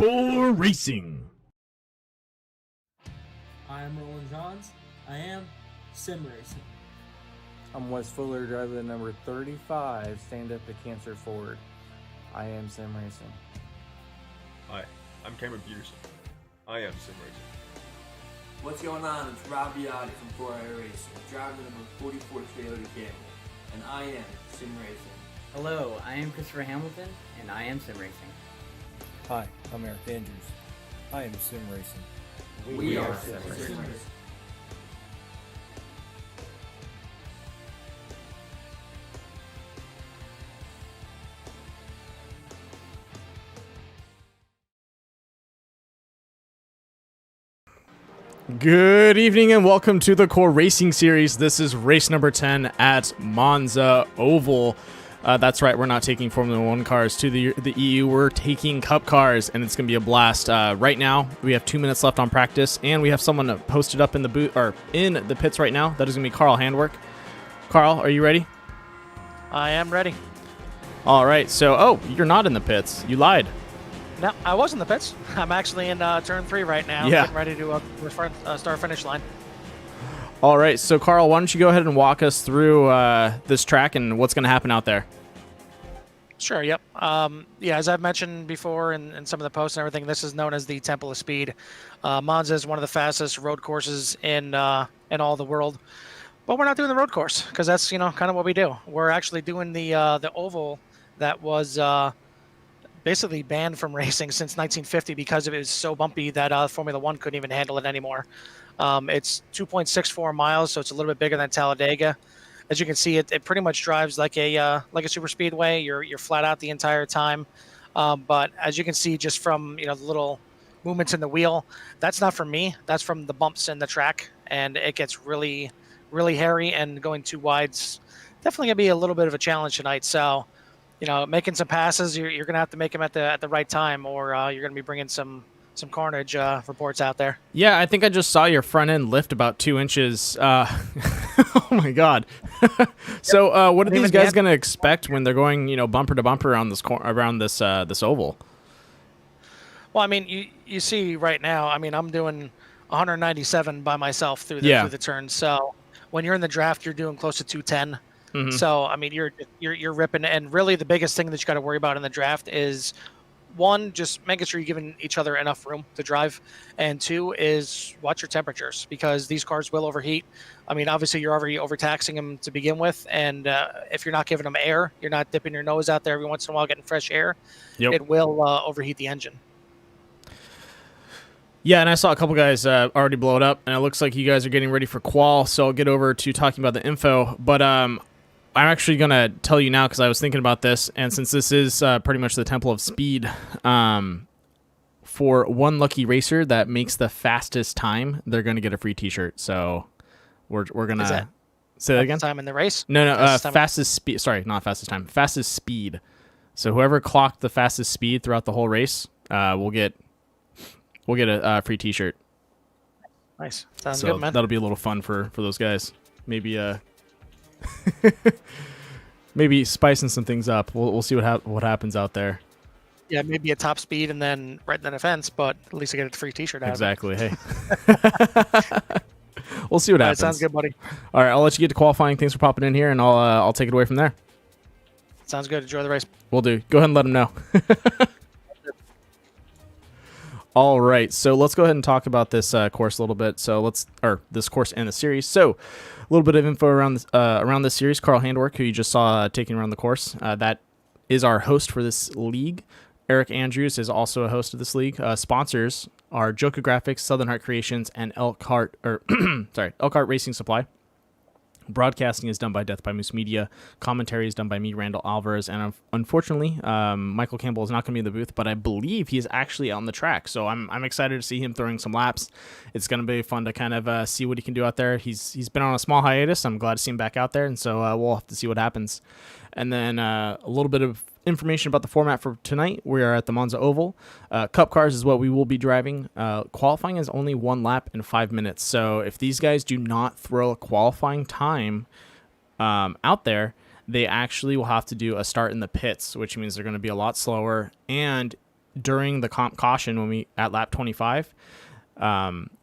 Core Racing. I am Roland Johns. I am Sim Racing. I'm Wes Fuller, driver of number 35, Stand Up to Cancer Ford. I am Sim Racing. Hi, I'm Cameron Peterson. I am Sim Racing. What's going on? It's Rob Biotti from 4i Racing, driver number 44 Toyota Camry, and I am Sim Racing. Hello, I am Christopher Hamilton, and I am Sim Racing. Hi, I'm Eric Andrews. I am Sim Racing. We are Sim Racing. Good evening and welcome to the Core Racing Series. This is race number 10 at Monza Oval. That's right, we're not taking Formula 1 cars to the EU. We're taking Cup cars, and it's going to be a blast. Right now, we have 2 minutes left on practice, and we have someone posted up in the booth or in the pits right now. That is going to be Carl Handwerk. Carl, are you ready? I am ready. All right, so, you're not in the pits. You lied. No, I was in the pits. I'm actually in turn 3 right now. Yeah. Getting ready to start finish line. All right, so Carl, why don't you go ahead and walk us through this track and what's going to happen out there? Sure, yep. Yeah, as I've mentioned before in some of the posts and everything, this is known as the Temple of Speed. Monza is one of the fastest road courses in all the world. But we're not doing the road course because that's, kind of what we do. We're actually doing the oval that was basically banned from racing since 1950 because it was so bumpy that Formula One couldn't even handle it anymore. It's 2.64 miles, so it's a little bit bigger than Talladega. As you can see, it pretty much drives like a super speedway. You're flat out the entire time. But as you can see, just from the little movements in the wheel, that's not from me. That's from the bumps in the track, and it gets really, really hairy. And going too wide's definitely gonna be a little bit of a challenge tonight. So, making some passes, you're going to have to make them at the right time, or you're going to be bringing some carnage reports out there. Yeah, I think I just saw your front end lift about 2 inches. Oh my God! So, what are these guys going to expect when they're going, bumper to bumper around this oval? Well, I mean, you see right now. I mean, I'm doing 197 by myself through the turn. So when you're in the draft, you're doing close to 210. Mm-hmm. So, I mean, you're ripping, and really the biggest thing that you got to worry about in the draft is, one, just making sure you're giving each other enough room to drive, and two is watch your temperatures because these cars will overheat. I mean, obviously you're already overtaxing them to begin with, and if you're not giving them air, you're not dipping your nose out there every once in a while getting fresh air, it will overheat the engine. Yeah, and I saw a couple guys already blow it up, and it looks like you guys are getting ready for qual, so I'll get over to talking about the info, but I'm actually going to tell you now because I was thinking about this, and since this is pretty much the Temple of Speed, for one lucky racer that makes the fastest time, they're going to get a free T-shirt. So we're going to say that again. Time in the race? No, fastest speed. Sorry, not fastest time. Fastest speed. So whoever clocked the fastest speed throughout the whole race, will get a free T-shirt. Nice. Sounds good, man. That'll be a little fun for those guys. Maybe spicing some things up. We'll see what happens out there. Yeah, maybe a top speed and then right in the fence, but at least I get a free T-shirt out exactly. of it. Hey, we'll see what happens. Sounds good, buddy. All right, I'll let you get to qualifying. Thanks for popping in here, and I'll take it away from there. Sounds good. Enjoy the race. We'll do. Go ahead and let them know. All right, so let's go ahead and talk about this course a little bit. This course and the series. So, a little bit of info around this series. Carl Handwerk, who you just saw taking around the course, that is our host for this league. Eric Andrews is also a host of this league. Sponsors are Joker Graphics, Southern Heart Creations, and Elkhart Racing Supply. Broadcasting is done by Death by Moose Media. Commentary is done by me, Randall Alvarez. And unfortunately, Michael Campbell is not going to be in the booth, but I believe he is actually on the track. So I'm excited to see him throwing some laps. It's going to be fun to kind of see what he can do out there. He's been on a small hiatus. I'm glad to see him back out there. And so we'll have to see what happens. And then a little bit of information about the format for tonight. We are at the Monza Oval. Cup cars is what we will be driving. Qualifying is only 1 lap in 5 minutes. So if these guys do not throw a qualifying time out there, they actually will have to do a start in the pits, which means they're going to be a lot slower. And during the comp caution when we at lap 25,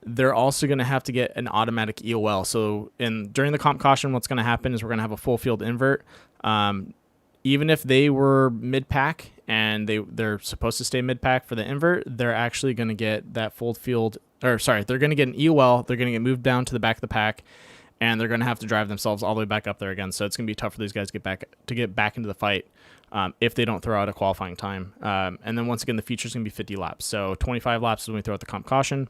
they're also going to have to get an automatic EOL. So during the comp caution, what's going to happen is we're going to have a full field invert. Even if they were mid-pack and they're supposed to stay mid-pack for the invert, they're actually going to get that full field, they're going to get an EOL. They're going to get moved down to the back of the pack, and they're going to have to drive themselves all the way back up there again. So it's going to be tough for these guys to get back into the fight if they don't throw out a qualifying time. And then once again, the feature is going to be 50 laps. So 25 laps is when we throw out the comp caution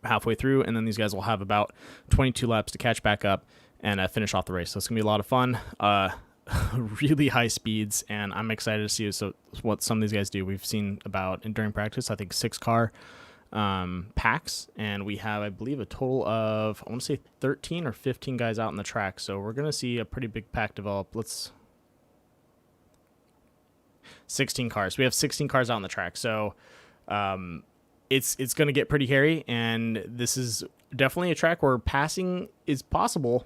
halfway through, and then these guys will have about 22 laps to catch back up and finish off the race. So it's going to be a lot of fun. Really high speeds, and I'm excited to see what some of these guys do. We've seen about during practice, I think 6 car packs, and we have, I believe, a total of, I want to say 13 or 15 guys out on the track. So we're going to see a pretty big pack develop. 16 cars. We have 16 cars out on the track. So it's going to get pretty hairy, and this is definitely a track where passing is possible,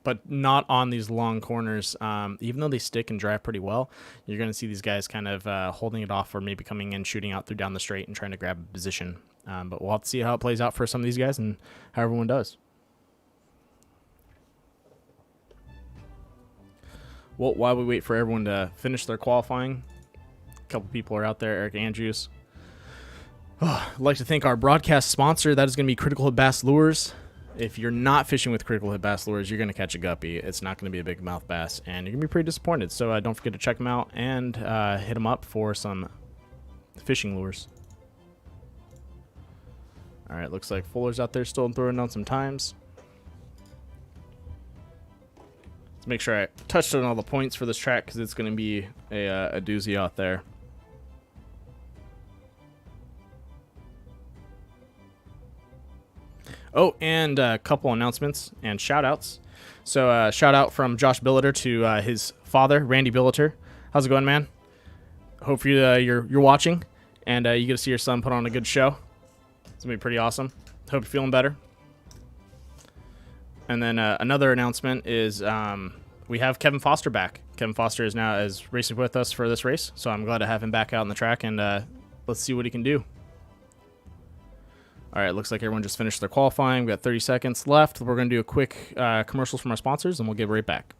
but not on these long corners. Even though they stick and drive pretty well, you're going to see these guys kind of holding it off or maybe coming in, shooting out through down the straight and trying to grab a position. But we'll have to see how it plays out for some of these guys and how everyone does. Well, while we wait for everyone to finish their qualifying, a couple people are out there. Eric Andrews. I'd like to thank our broadcast sponsor. That is going to be Critical Hit Bass Lures. If you're not fishing with Critical Hit Bass Lures, you're going to catch a guppy. It's not going to be a big mouth bass, and you're going to be pretty disappointed. So don't forget to check them out and hit them up for some fishing lures. All right, looks like Fuller's out there still throwing down some times. Let's make sure I touched on all the points for this track because it's going to be a doozy out there. Oh, and a couple announcements and shout-outs. So shout out from Josh Billiter to his father, Randy Billiter. How's it going, man? Hope you're watching, and you get to see your son put on a good show. It's going to be pretty awesome. Hope you're feeling better. And then another announcement is we have Kevin Foster back. Kevin Foster is now racing with us for this race, so I'm glad to have him back out on the track, and let's see what he can do. All right, looks like everyone just finished their qualifying. We've got 30 seconds left. We're going to do a quick commercials from our sponsors, and we'll get right back.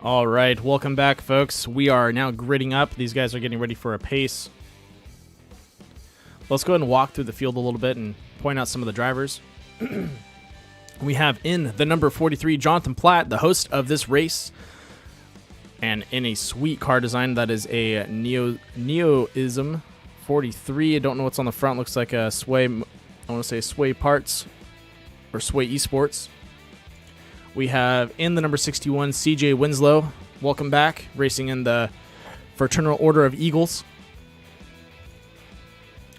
All right, welcome back, folks. We are now gridding up. These guys are getting ready for a pace. Let's go ahead and walk through the field a little bit and point out some of the drivers. We have in the number 43, Jonathan Platt, the host of this race. And in a sweet car design, that is a Neoism 43. I don't know what's on the front. Looks like a Sway, I want to say Sway Parts or Sway Esports. We have in the number 61, CJ Winslow. Welcome back, racing in the Fraternal Order of Eagles.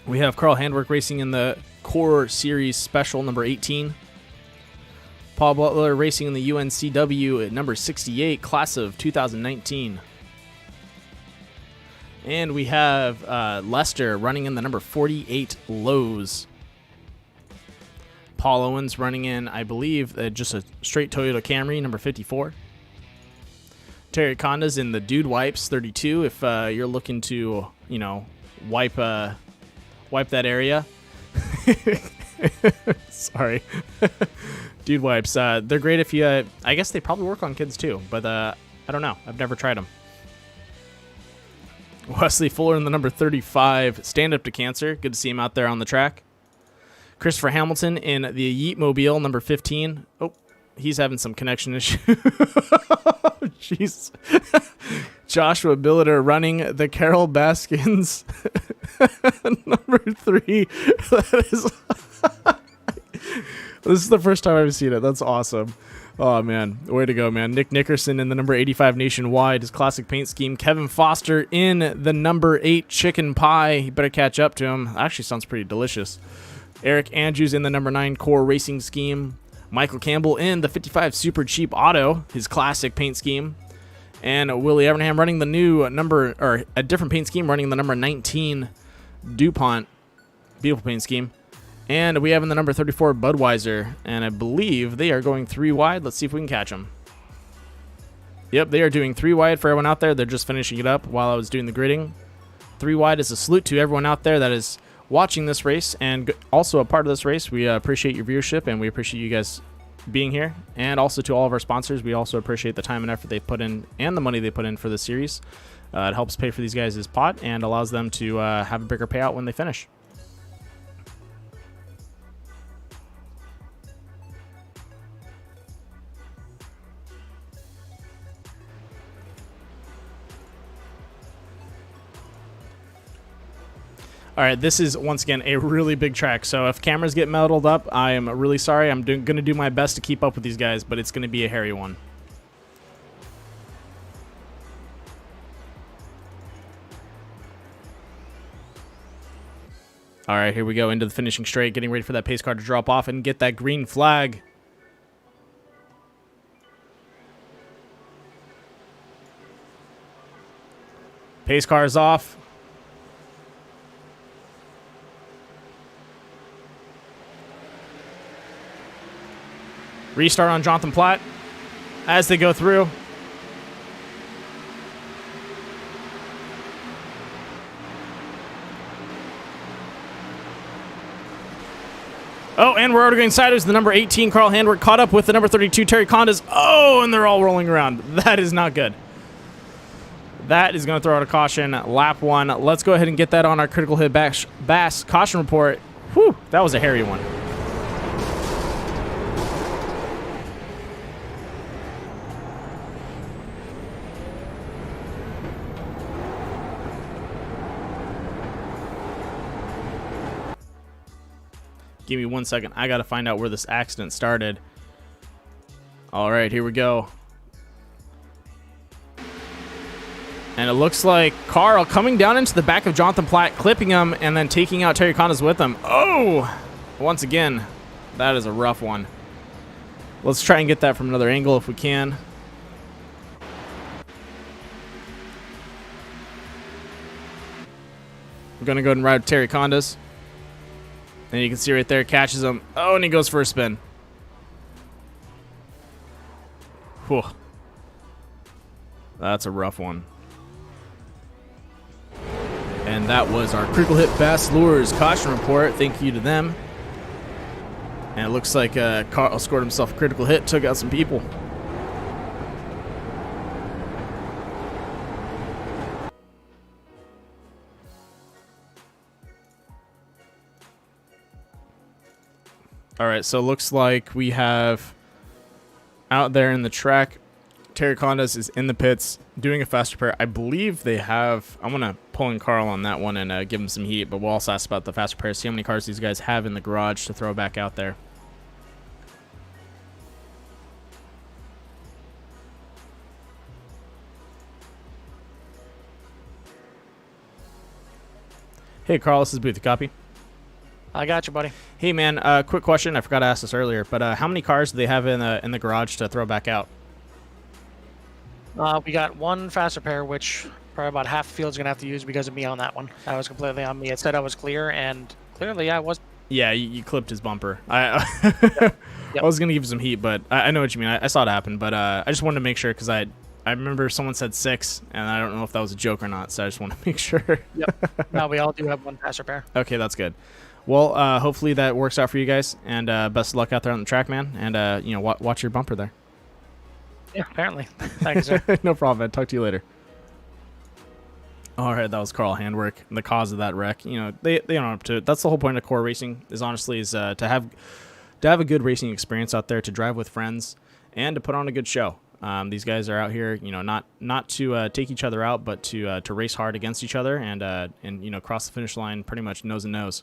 We have Carl Handwerk racing in the Core Series Special number 18. Paul Butler racing in the UNCW at number 68, class of 2019. And we have Lester running in the number 48 Lowe's. Paul Owens running in, I believe, just a straight Toyota Camry, number 54. Terry Conda's in the Dude Wipes 32. If you're looking to, wipe that area. Sorry. Dude wipes. They're great if you. I guess they probably work on kids too, but I don't know. I've never tried them. Wesley Fuller in the number 35. Stand up to cancer. Good to see him out there on the track. Christopher Hamilton in the Yeetmobile, number 15. Oh, he's having some connection issue. Jeez. Joshua Billiter running the Carol Baskins, number 3. That is. This is the first time I've seen it. That's awesome. Oh, man. Way to go, man. Nick Nickerson in the number 85 Nationwide, his classic paint scheme. Kevin Foster in the number 8 Chicken Pie. You better catch up to him. Actually sounds pretty delicious. Eric Andrews in the number 9 Core Racing scheme. Michael Campbell in the 55 Super Cheap Auto, his classic paint scheme. And Willie Evernham running the new number, or a different paint scheme, running the number 19 DuPont. Beautiful paint scheme. And we have in the number 34 Budweiser, and I believe they are going 3 wide. Let's see if we can catch them. Yep, they are doing 3 wide for everyone out there. They're just finishing it up while I was doing the gridding. 3 wide is a salute to everyone out there that is watching this race and also a part of this race. We appreciate your viewership, and we appreciate you guys being here. And also to all of our sponsors, we also appreciate the time and effort they put in and the money they put in for this series. It helps pay for these guys' pot and allows them to have a bigger payout when they finish. All right, this is, once again, a really big track. So if cameras get muddled up, I am really sorry. I'm going to do my best to keep up with these guys, but it's going to be a hairy one. All right, here we go into the finishing straight, getting ready for that pace car to drop off and get that green flag. Pace car is off. Restart on Jonathan Platt as they go through. Oh, and we're already going sideways. The number 18, Carl Handwerk, caught up with the number 32, Terry Condas. Oh, and they're all rolling around. That is not good. That is going to throw out a caution. Lap 1. Let's go ahead and get that on our critical hit bass caution report. Whew, that was a hairy one. Give me 1 second. I got to find out where this accident started. All right, here we go. And it looks like Carl coming down into the back of Jonathan Platt, clipping him, and then taking out Terry Condas with him. Oh! Once again, that is a rough one. Let's try and get that from another angle if we can. I'm going to go ahead and ride Terry Condas. And you can see right there, catches him. Oh, and he goes for a spin. Whew. That's a rough one. And that was our Critical Hit Bass Lures caution report. Thank you to them. And it looks like Carl scored himself a critical hit, took out some people. All right, so it looks like we have out there in the track, Terry Condas is in the pits doing a fast repair. I believe they have, I'm going to pull in Carl on that one and give him some heat, but we'll also ask about the fast repair, see how many cars these guys have in the garage to throw back out there. Hey, Carl, this is Booth. Copy? I got you, buddy. Hey, man, quick question. I forgot to ask this earlier, but how many cars do they have in the garage to throw back out? We got one fast repair, which probably about half the field's going to have to use because of me on that one. That was completely on me. It said I was clear, and clearly I was. Yeah, you clipped his bumper. I was going to give him some heat, but I know what you mean. I saw it happen, but I just wanted to make sure because I remember someone said 6, and I don't know if that was a joke or not, so I just want to make sure. Yep. No, we all do have one fast repair. Okay, that's good. Well, hopefully that works out for you guys, and best of luck out there on the track, man. And watch your bumper there. Yeah, apparently. Thanks, sir. No problem, man. Talk to you later. All right, that was Carl Handwerk. And the cause of that wreck, they don't up to it. That's the whole point of core racing. Is to have a good racing experience out there, to drive with friends, and to put on a good show. These guys are out here, not to take each other out, but to race hard against each other and cross the finish line pretty much nose and nose.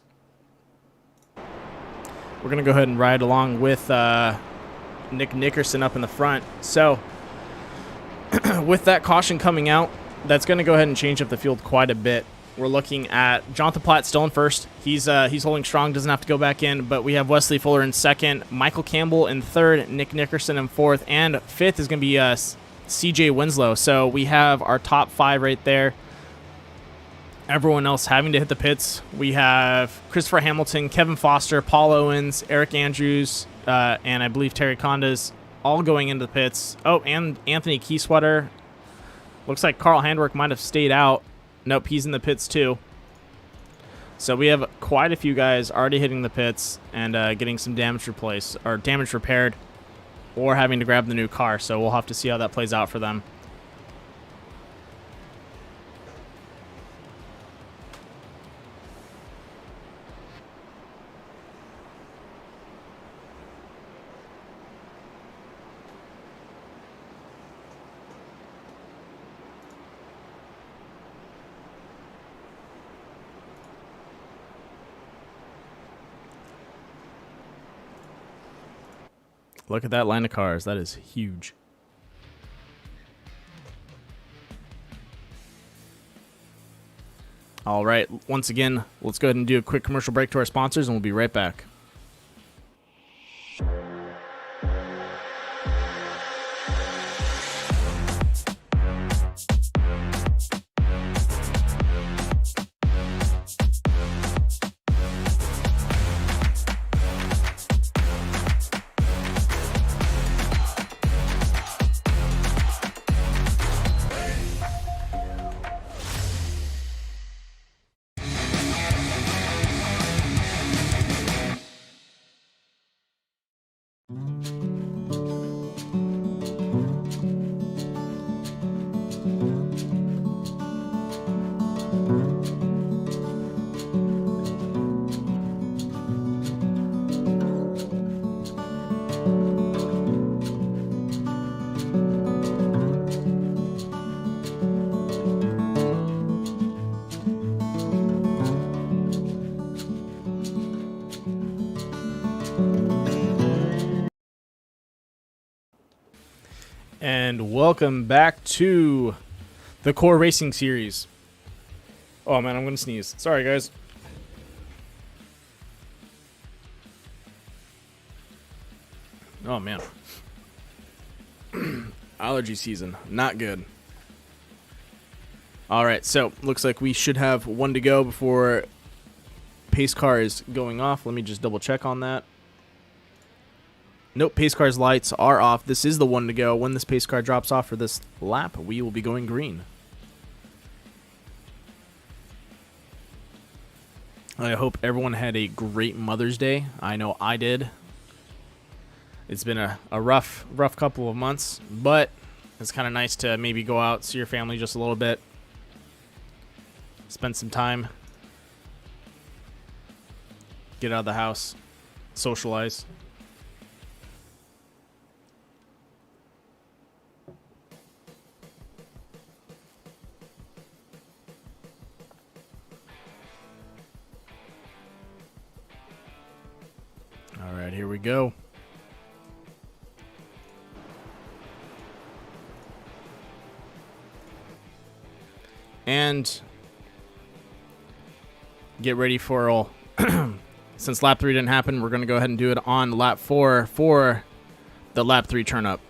We're gonna go ahead and ride along with Nick Nickerson up in the front. So with that caution coming out, that's going to go ahead and change up the field quite a bit. We're looking at Jonathan Platt still in first. He's holding strong, doesn't have to go back in, but we have Wesley Fuller in second, Michael Campbell in third, Nick Nickerson in fourth, and fifth is going to be CJ Winslow. So we have our top 5 right there. Everyone else having to hit the pits. We have Christopher Hamilton, Kevin Foster, Paul Owens, Eric Andrews, and I believe Terry Condas all going into the pits. Oh, and Anthony Keysweater. Looks like Carl Handwerk might have stayed out. Nope, he's in the pits too. So we have quite a few guys already hitting the pits and getting some damage repaired, or having to grab the new car. So we'll have to see how that plays out for them. Look at that line of cars. That is huge. All right. Once again, let's go ahead and do a quick commercial break to our sponsors, and we'll be right back. And welcome back to the Core Racing Series. Oh man, I'm gonna sneeze. Sorry guys. Oh man. Allergy season. Not good. Alright, so looks like we should have one to go before pace car is going off. Let me just double check on that. Nope, pace car's lights are off. This is the one to go. When this pace car drops off for this lap, we will be going green. I hope everyone had a great Mother's Day. I know I did. It's been a rough couple of months, but it's kind of nice to maybe go out, see your family just a little bit, spend some time, get out of the house, socialize. All right, here we go. And get ready for all. Since lap 3 didn't happen, we're going to go ahead and do it on lap 4 for the lap 3 turn up.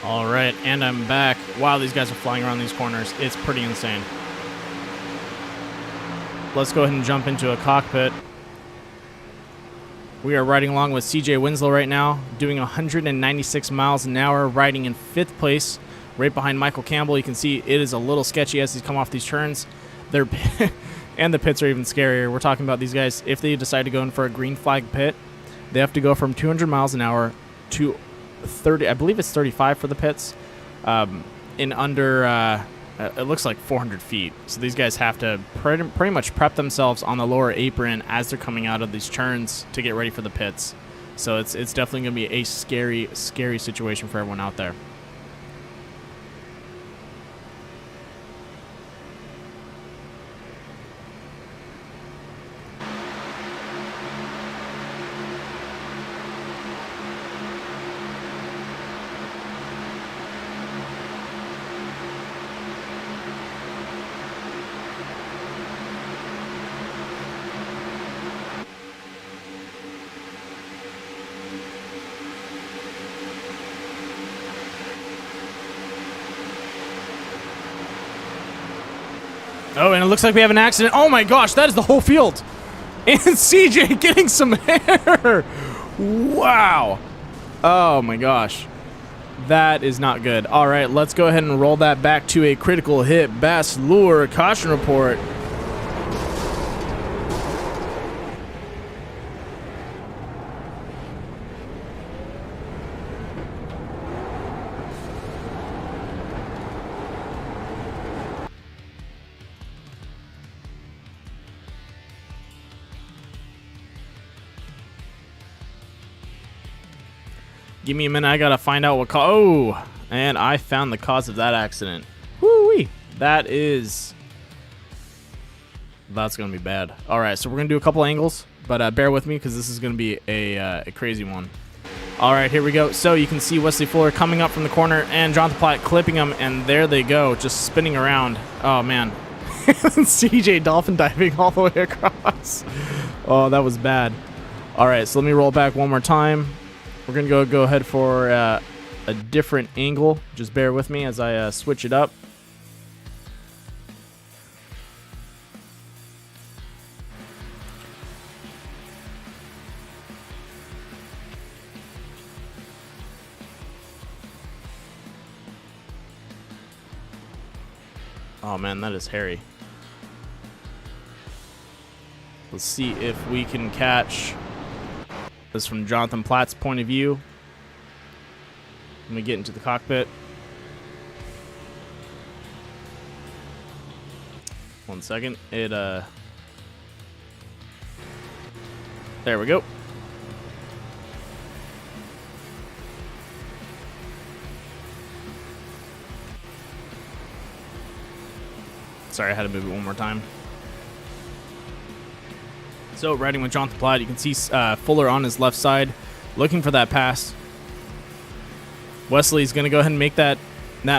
All right, and I'm back. Wow, these guys are flying around these corners. It's pretty insane. Let's go ahead and jump into a cockpit. We are riding along with CJ Winslow right now, doing 196 miles an hour, riding in 5th place, right behind Michael Campbell. You can see it is a little sketchy as he's come off these turns. They're and the pits are even scarier. We're talking about these guys, if they decide to go in for a green flag pit, they have to go from 200 miles an hour to 30, I believe it's 35 for the pits, in under, it looks like 400 feet. So these guys have to pretty much prep themselves on the lower apron as they're coming out of these turns to get ready for the pits. So it's definitely going to be a scary, scary situation for everyone out there. Oh, and it looks like we have an accident. Oh my gosh, that is the whole field. And CJ getting some air. Wow. Oh my gosh. That is not good. All right, let's go ahead and roll that back to a critical hit. Bass lure, caution report. Give me a minute. I gotta find out what oh, and I found the cause of that accident. Woo-wee. That's gonna be bad. All right, so we're gonna do a couple angles, but bear with me because this is gonna be a crazy one. All right, here we go. So you can see Wesley Fuller coming up from the corner and Jonathan Platt clipping him, and there they go, just spinning around. Oh man, CJ dolphin diving all the way across. Oh, that was bad. All right, so let me roll back one more time. We're going to go ahead for a different angle. Just bear with me as I switch it up. Oh man, that is hairy. Let's see if we can catch this from Jonathan Platt's point of view. Let me get into the cockpit. One second. There we go. Sorry, I had to move it one more time. So, riding with Jonathan Platt, you can see Fuller on his left side, looking for that pass. Wesley's going to go ahead and make that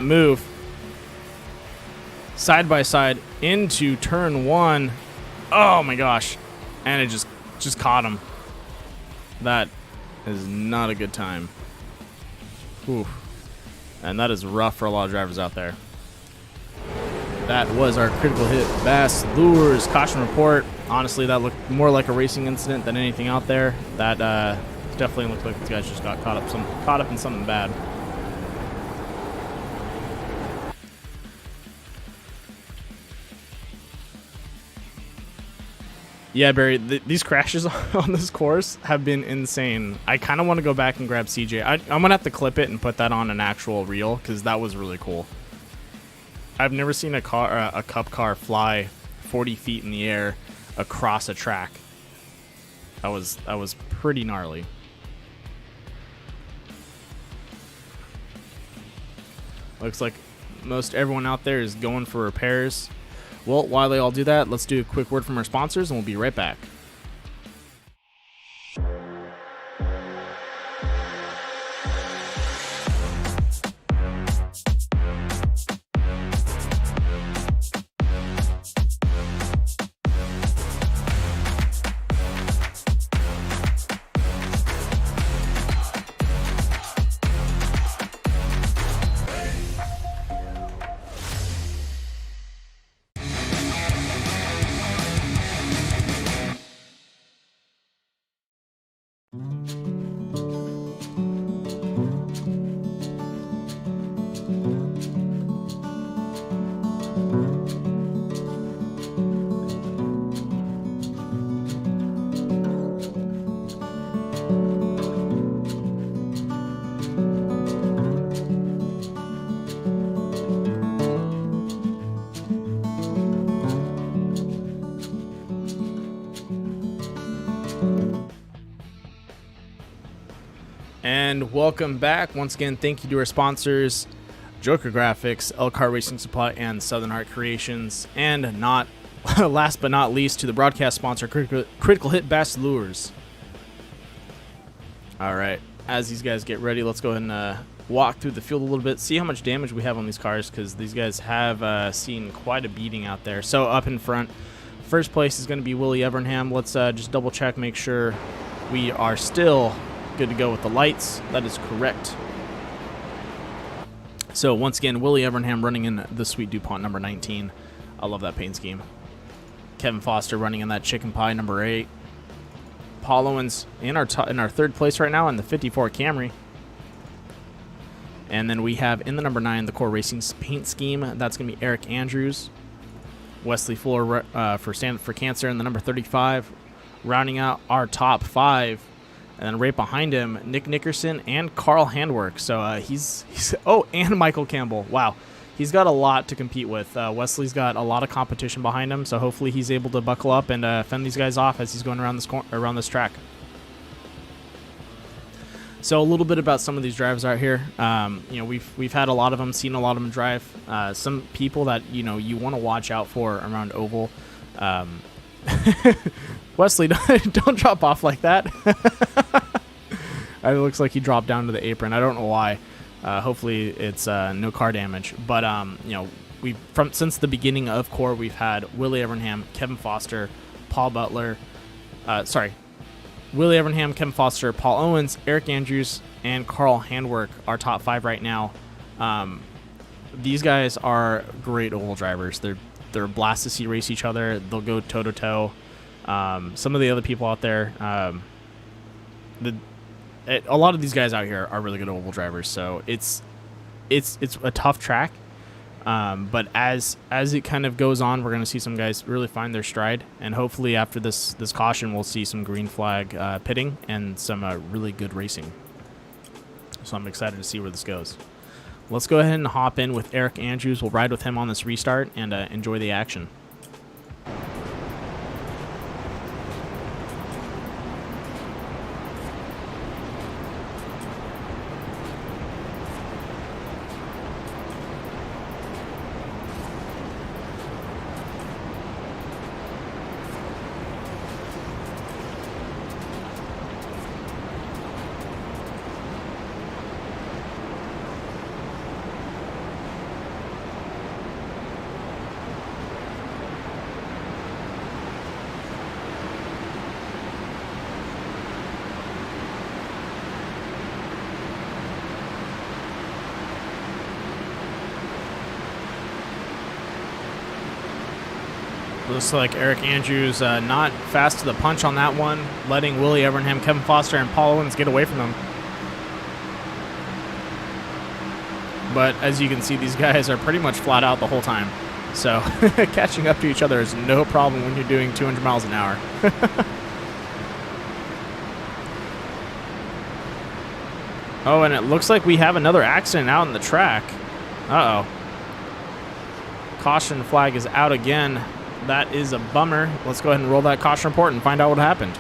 move. Side by side into turn one. Oh my gosh. And it just caught him. That is not a good time. Oof. And that is rough for a lot of drivers out there. That was our critical hit. Bass lures, caution report. Honestly, that looked more like a racing incident than anything out there. That definitely looked like these guys just got caught up in something bad. Yeah, Barry, these crashes on this course have been insane. I kind of want to go back and grab CJ. I'm going to have to clip it and put that on an actual reel because that was really cool. I've never seen a cup car fly 40 feet in the air across a track. That was pretty gnarly. Looks like most everyone out there is going for repairs. Well, while they all do that, let's do a quick word from our sponsors and we'll be right back. And welcome back. Once again, thank you to our sponsors, Joker Graphics, Elkhart Racing Supply, and Southern Heart Creations. And not last but not least, to the broadcast sponsor, Critical Hit Bass Lures. All right, as these guys get ready, let's go ahead and walk through the field a little bit, see how much damage we have on these cars, because these guys have seen quite a beating out there. So up in front, first place is going to be Willie Evernham. Let's just double check, make sure we are still good to go with the lights. That is correct. So once again, Willie Evernham running in the Sweet DuPont number 19. I love that paint scheme. Kevin Foster running in that Chicken Pie number 8. Paul Owens in our third place right now in the 54 Camry. And then we have in the number 9 the Core Racing paint scheme. That's going to be Eric Andrews. Wesley Fuller for Stand Up for Cancer in the number 35. Rounding out our top 5. And then right behind him, Nick Nickerson and Carl Handwerk. So he's oh, and Michael Campbell. Wow. He's got a lot to compete with. Wesley's got a lot of competition behind him, so hopefully he's able to buckle up and fend these guys off as he's going around this track. So a little bit about some of these drivers out here. You know, we've had a lot of them, seen a lot of them drive. Some people that you want to watch out for around oval. Wesley, don't drop off like that. It looks like he dropped down to the apron. I don't know why. Hopefully it's no car damage. But since the beginning of Core, we've had Willie Evernham, Kevin Foster, Paul Butler. Willie Evernham, Kevin Foster, Paul Owens, Eric Andrews, and Carl Handwerk are top 5 right now. These guys are great oval drivers. They're a blast to see race each other. They'll go toe to toe. Some of the other people out there, a lot of these guys out here are really good oval drivers. So it's a tough track. But as it kind of goes on, we're going to see some guys really find their stride, and hopefully after this caution, we'll see some green flag pitting and some really good racing. So I'm excited to see where this goes. Let's go ahead and hop in with Eric Andrews. We'll ride with him on this restart and enjoy the action. Looks like Eric Andrews not fast to the punch on that one, letting Willie Evernham, Kevin Foster, and Paul Owens get away from him. But as you can see, these guys are pretty much flat out the whole time. So catching up to each other is no problem when you're doing 200 miles an hour. Oh, and it looks like we have another accident out in the track. Uh-oh. Caution flag is out again. That is a bummer. Let's go ahead and roll that caution report and find out what happened.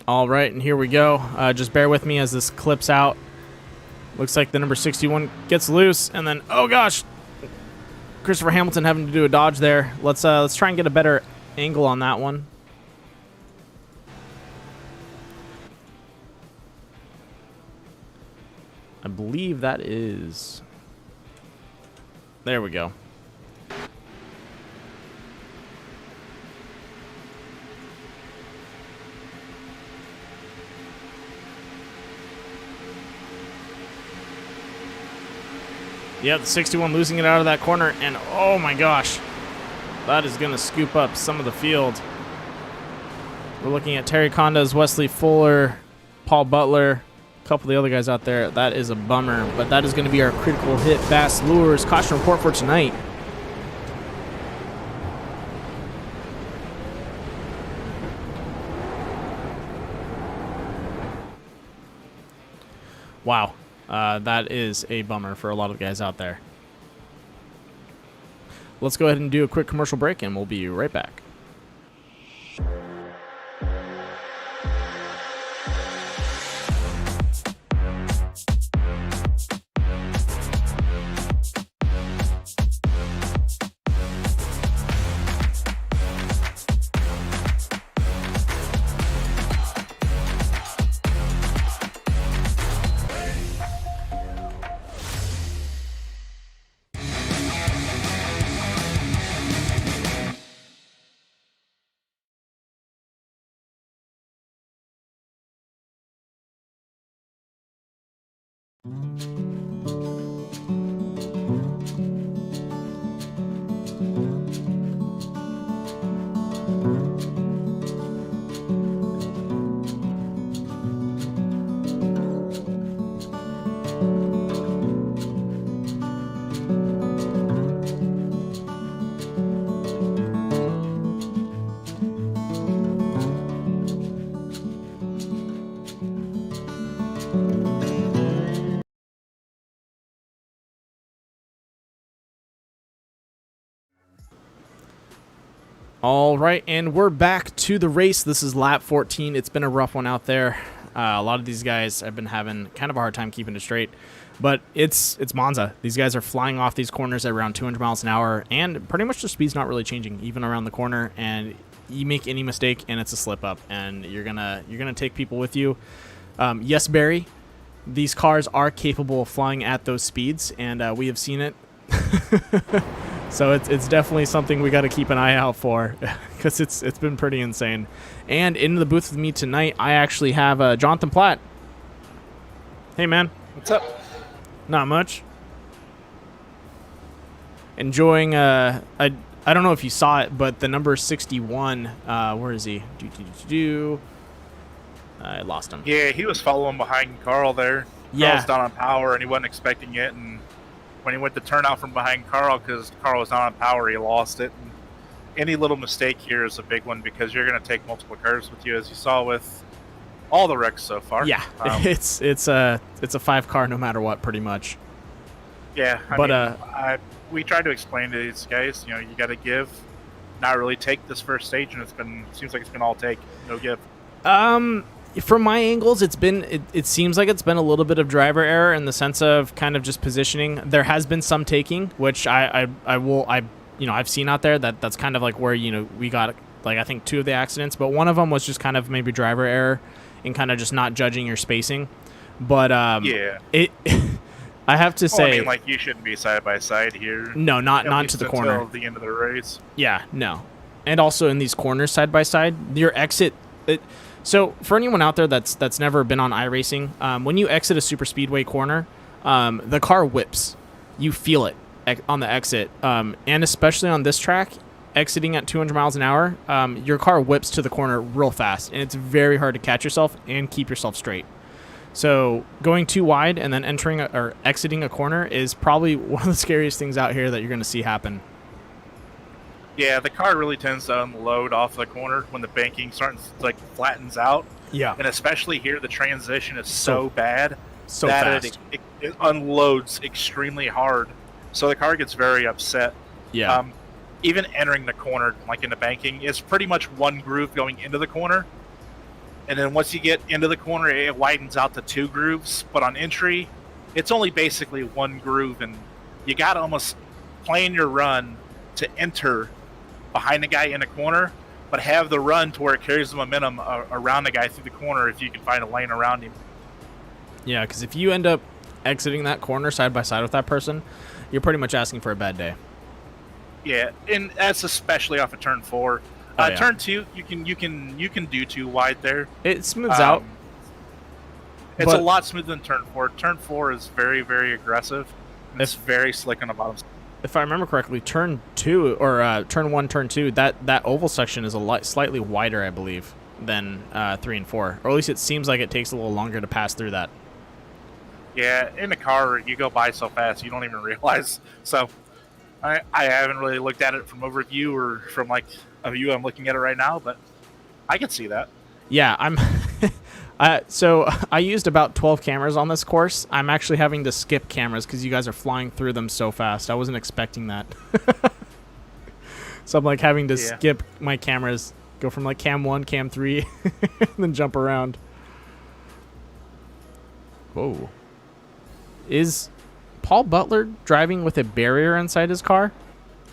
All right, and here we go. Just bear with me as this clips out. Looks like the number 61 gets loose, and then, oh gosh, Christopher Hamilton having to do a dodge there. Let's try and get a better angle on that one. I believe that is... There we go. Yep, 61 losing it out of that corner, and oh my gosh, that is going to scoop up some of the field. We're looking at Terry Condas, Wesley Fuller, Paul Butler, a couple of the other guys out there. That is a bummer, but that is going to be our critical hit Bass Lures caution report for tonight. Wow. That is a bummer for a lot of guys out there. Let's go ahead and do a quick commercial break, and we'll be right back. All right, and we're back to the race. This is lap 14. It's been a rough one out there. A lot of these guys have been having kind of a hard time keeping it straight, but it's Monza. These guys are flying off these corners at around 200 miles an hour, and pretty much the speed's not really changing, even around the corner. And you make any mistake, and it's a slip up, and you're gonna take people with you. Yes, Barry, these cars are capable of flying at those speeds, and we have seen it. So it's definitely something we got to keep an eye out for, because it's been pretty insane. And in the booth with me tonight, I actually have Jonathan Platt. Hey, man. What's up? Not much. Enjoying, I don't know if you saw it, but the number 61, where is he? I lost him. Yeah, he was following behind Carl there. Yeah. Carl's down on power, and he wasn't expecting it, and when he went to turn out from behind Carl, because Carl was not on power, he lost it. And any little mistake here is a big one, because you're going to take multiple curves with you, as you saw with all the wrecks so far. Yeah, it's a 5-car no matter what, pretty much. Yeah, we tried to explain to these guys, you got to give, not really take this first stage, and seems like it's been all take, no give. From my angles, it seems like it's been a little bit of driver error in the sense of kind of just positioning. There has been some taking, which I've seen out there. That's kind of like where we got like I think 2 of the accidents, but one of them was just kind of maybe driver error and kind of just not judging your spacing. But yeah, I have to say, you shouldn't be side by side here. No, not to the corner. Until the end of the race. Yeah, no, and also in these corners side by side, your exit. So for anyone out there that's never been on iRacing, when you exit a super speedway corner, the car whips. You feel it on the exit, and especially on this track, exiting at 200 miles an hour, your car whips to the corner real fast, and it's very hard to catch yourself and keep yourself straight. So going too wide and then exiting a corner is probably one of the scariest things out here that you're going to see happen. Yeah, the car really tends to unload off the corner when the banking flattens out. Yeah. And especially here, the transition is so bad so that fast. It unloads extremely hard. So the car gets very upset. Yeah. Even entering the corner, like in the banking, is pretty much one groove going into the corner. And then once you get into the corner, it widens out to 2 grooves. But on entry, it's only basically 1 groove. And you got to almost plan your run to enter behind the guy in the corner, but have the run to where it carries the momentum around the guy through the corner if you can find a lane around him. Yeah, because if you end up exiting that corner side by side with that person, you're pretty much asking for a bad day. Yeah, and that's especially off of turn 4. Yeah. Turn 2, you can do too wide there. It smooths out. It's a lot smoother than turn 4. Turn 4 is very, very aggressive. It's very slick on the bottom. If I remember correctly, turn 2 or turn 1, turn 2, that oval section is slightly wider, I believe, than 3 and 4. Or at least it seems like it takes a little longer to pass through that. Yeah, in the car, you go by so fast you don't even realize. So I haven't really looked at it from overview or from like a view I'm looking at it right now, but I can see that. Yeah, So I used about 12 cameras on this course. I'm actually having to skip cameras because you guys are flying through them so fast. I wasn't expecting that. So I'm like having to skip my cameras, go from like cam 1, cam 3, and then jump around. Whoa. Is Paul Butler driving with a barrier inside his car?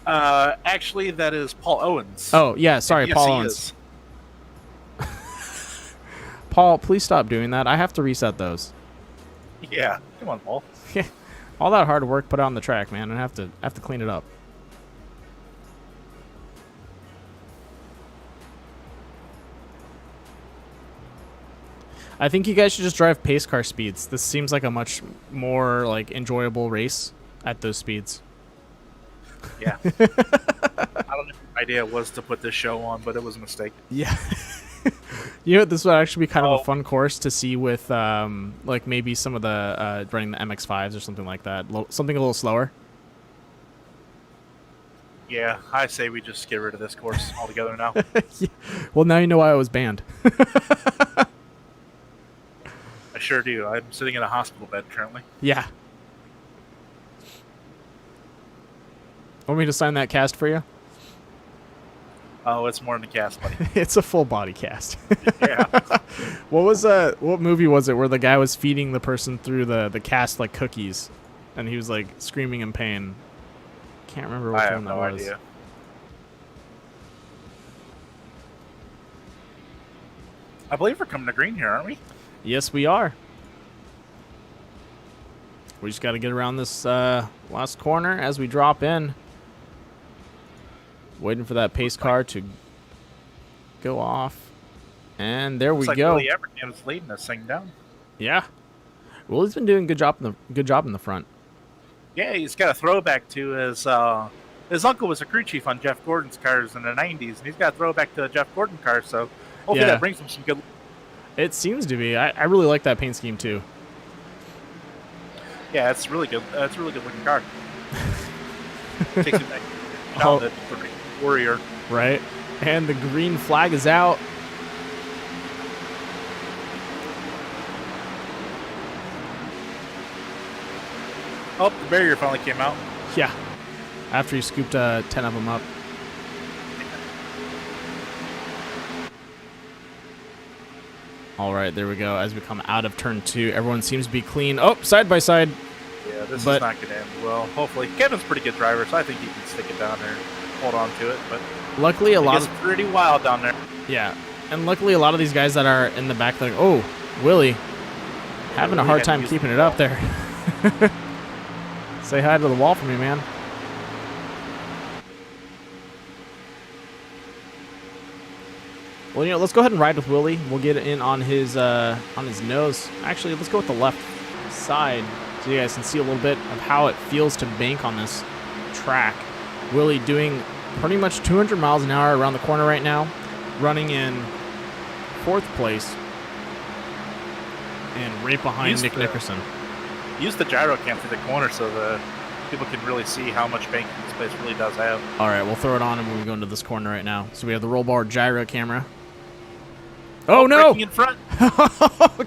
Actually, that is Paul Owens. Oh, yeah, sorry, Yes, Paul he Owens. is. Paul, please stop doing that. I have to reset those. Yeah, come on, Paul. All that hard work put out on the track, man. I have to clean it up. I think you guys should just drive pace car speeds. This seems like a much more like enjoyable race at those speeds. Yeah. I don't know if the idea was to put this show on, but it was a mistake. Yeah. You know, this would actually be kind of a fun course to see with like maybe some of the running the MX-5s or something like that. Something a little slower. Yeah, I say we just get rid of this course altogether now. Yeah. Well, now you know why I was banned. I sure do. I'm sitting in a hospital bed currently. Yeah. Want me to sign that cast for you? Oh, it's more than a cast, buddy. It's a full body cast. Yeah. What movie was it where the guy was feeding the person through the cast like cookies, and he was like screaming in pain? Can't remember which I one have that no was. idea. I believe we're coming to green here, aren't we? Yes, we are. We just got to get around this last corner as we drop in. Waiting for that pace car to go off. And there we Looks like go. Willie Everham's leading this thing down. Yeah. Well, he's been doing a good job in the front. Yeah, he's got a throwback to his uncle was a crew chief on Jeff Gordon's cars in the 90s, and he's got a throwback to a Jeff Gordon car, so hopefully that brings him some good... It seems to be. I really like that paint scheme, too. Yeah, it's really good. It's a really good looking car. Takes you back Oh. to the Warrior. Right. And the green flag is out. Oh, the barrier finally came out. Yeah. After he scooped 10 of them up. All right, there we go. As we come out of turn 2, everyone seems to be clean. Oh, side by side. Yeah, this is not going to end well. Hopefully, Kevin's a pretty good driver, so I think he can stick it down there and hold on to it. But luckily, a lot of pretty wild down there. Yeah, and luckily, a lot of these guys that are in the back, they're like, oh, Willie, having a hard time keeping it up there. Say hi to the wall for me, man. Well, you know, let's go ahead and ride with Willie. We'll get in on his nose. Actually, let's go with the left side so you guys can see a little bit of how it feels to bank on this track. Willie doing pretty much 200 miles an hour around the corner right now, running in 4th place and right behind Nick Nickerson. Use the gyro cam through the corner so the people can really see how much banking this place really does have. All right, we'll throw it on and we'll go into this corner right now. So we have the roll bar gyro camera. Oh, no! In front.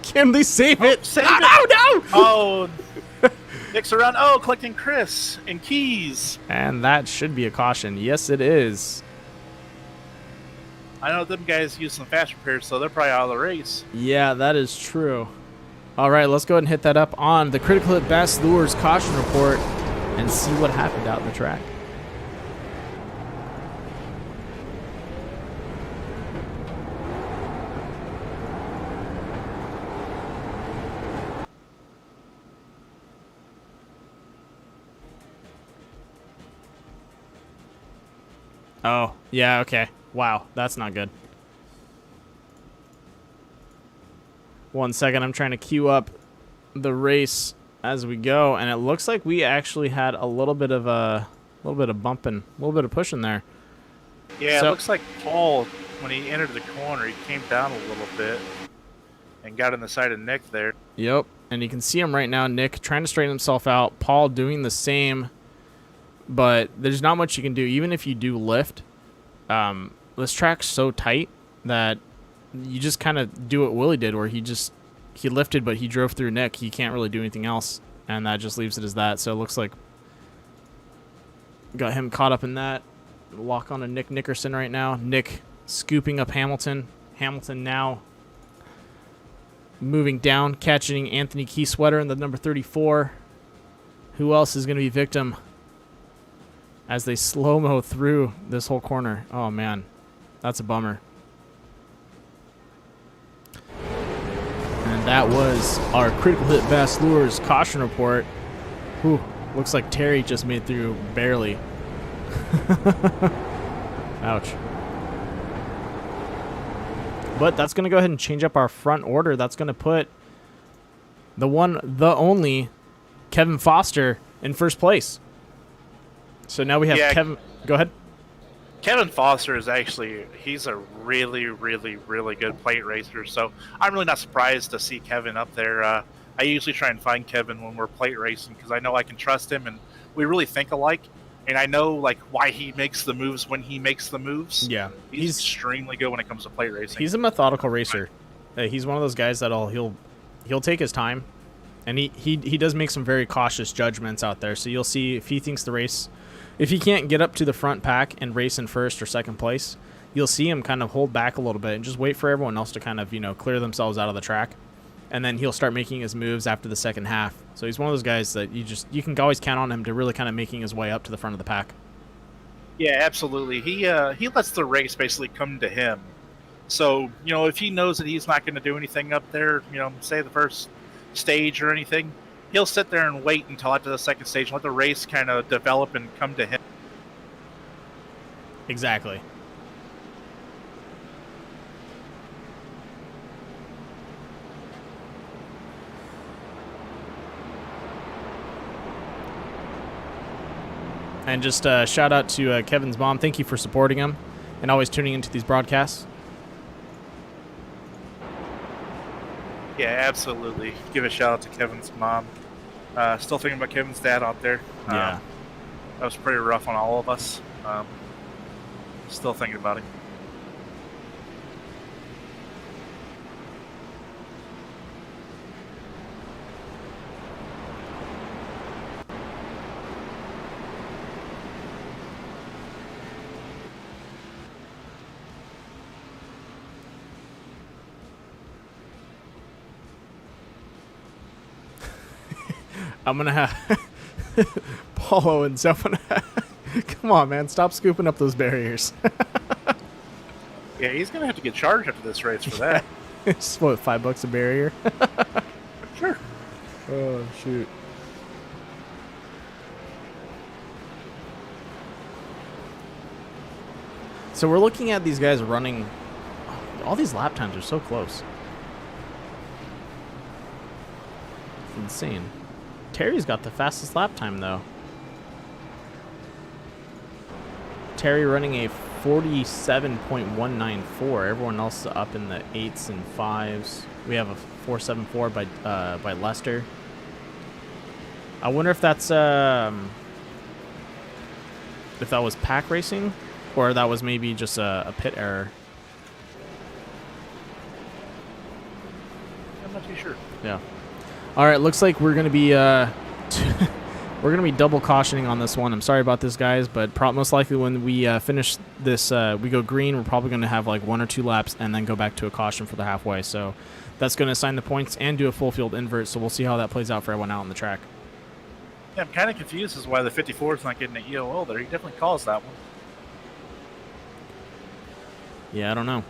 Can they save it? Save no, it. no! Oh, Nick's around. Oh, collecting Chris and keys. And that should be a caution. Yes, it is. I know them guys use some fast repairs, so they're probably out of the race. Yeah, that is true. All right, let's go ahead and hit that up on the Critical Hit Bass Lures Caution Report and see what happened out in the track. Oh, yeah, okay. Wow, that's not good. 1 second, I'm trying to queue up the race as we go, and it looks like we actually had a little bit of bumping, a little bit of pushing there. Yeah, So- it looks like Paul, when he entered the corner, he came down a little bit and got in the side of Nick there. Yep, and you can see him right now, Nick trying to straighten himself out, Paul doing the same, but there's not much you can do. Even if you do lift, this track's so tight that you just kind of do what Willie did, where he lifted, but he drove through Nick. He can't really do anything else, and that just leaves it as that. So it looks like got him caught up in that. Lock on to Nick Nickerson right now. Nick scooping up Hamilton. Hamilton now moving down, catching Anthony Keysweater in the number 34. Who else is going to be victim as they slow-mo through this whole corner? Oh, man. That's a bummer. And that was our Critical Hit Bass Lures caution report. Whew, looks like Terry just made through barely. Ouch. But that's going to go ahead and change up our front order. That's going to put the one, the only Kevin Foster in first place. So now we have Kevin. Go ahead. Kevin Foster is actually, he's a really, really, really good plate racer. So I'm really not surprised to see Kevin up there. I usually try and find Kevin when we're plate racing because I know I can trust him and we really think alike. And I know like why he makes the moves when he makes the moves. Yeah, he's extremely good when it comes to plate racing. He's a methodical racer. He's one of those guys that he'll take his time, and he does make some very cautious judgments out there. So you'll see if he thinks the race, if he can't get up to the front pack and race in first or second place, you'll see him kind of hold back a little bit and just wait for everyone else to kind of clear themselves out of the track. And then he'll start making his moves after the second half. So he's one of those guys that you can always count on him to really kind of making his way up to the front of the pack. Yeah, absolutely. He lets the race basically come to him. So, if he knows that he's not going to do anything up there, say the first stage or anything, he'll sit there and wait until after the second stage and let the race kind of develop and come to him. Exactly. And just shout out to Kevin's mom. Thank you for supporting him and always tuning into these broadcasts. Yeah, absolutely. Give a shout out to Kevin's mom. Still thinking about Kevin's dad out there. Yeah. That was pretty rough on all of us. Still thinking about it. I'm going to have Paulo and someone. Come on, man. Stop scooping up those barriers. Yeah, he's going to have to get charged after this race for that. It's what, $5 a barrier? Sure. Oh, shoot. So we're looking at these guys running. All these lap times are so close. It's insane. Terry's got the fastest lap time, though. Terry running a 47.194. Everyone else is up in the 8s and 5s. We have a 474 by Lester. I wonder if that's if that was pack racing, or that was maybe just a pit error. I'm not too sure. Yeah. All right, looks like we're gonna be double cautioning on this one. I'm sorry about this, guys, but most likely when we finish this, we go green. We're probably gonna have like 1 or 2 laps and then go back to a caution for the halfway. So that's gonna assign the points and do a full field invert. So we'll see how that plays out for everyone out on the track. Yeah, I'm kind of confused as to why the 54 is not getting an EOL there. He definitely calls that one. Yeah, I don't know.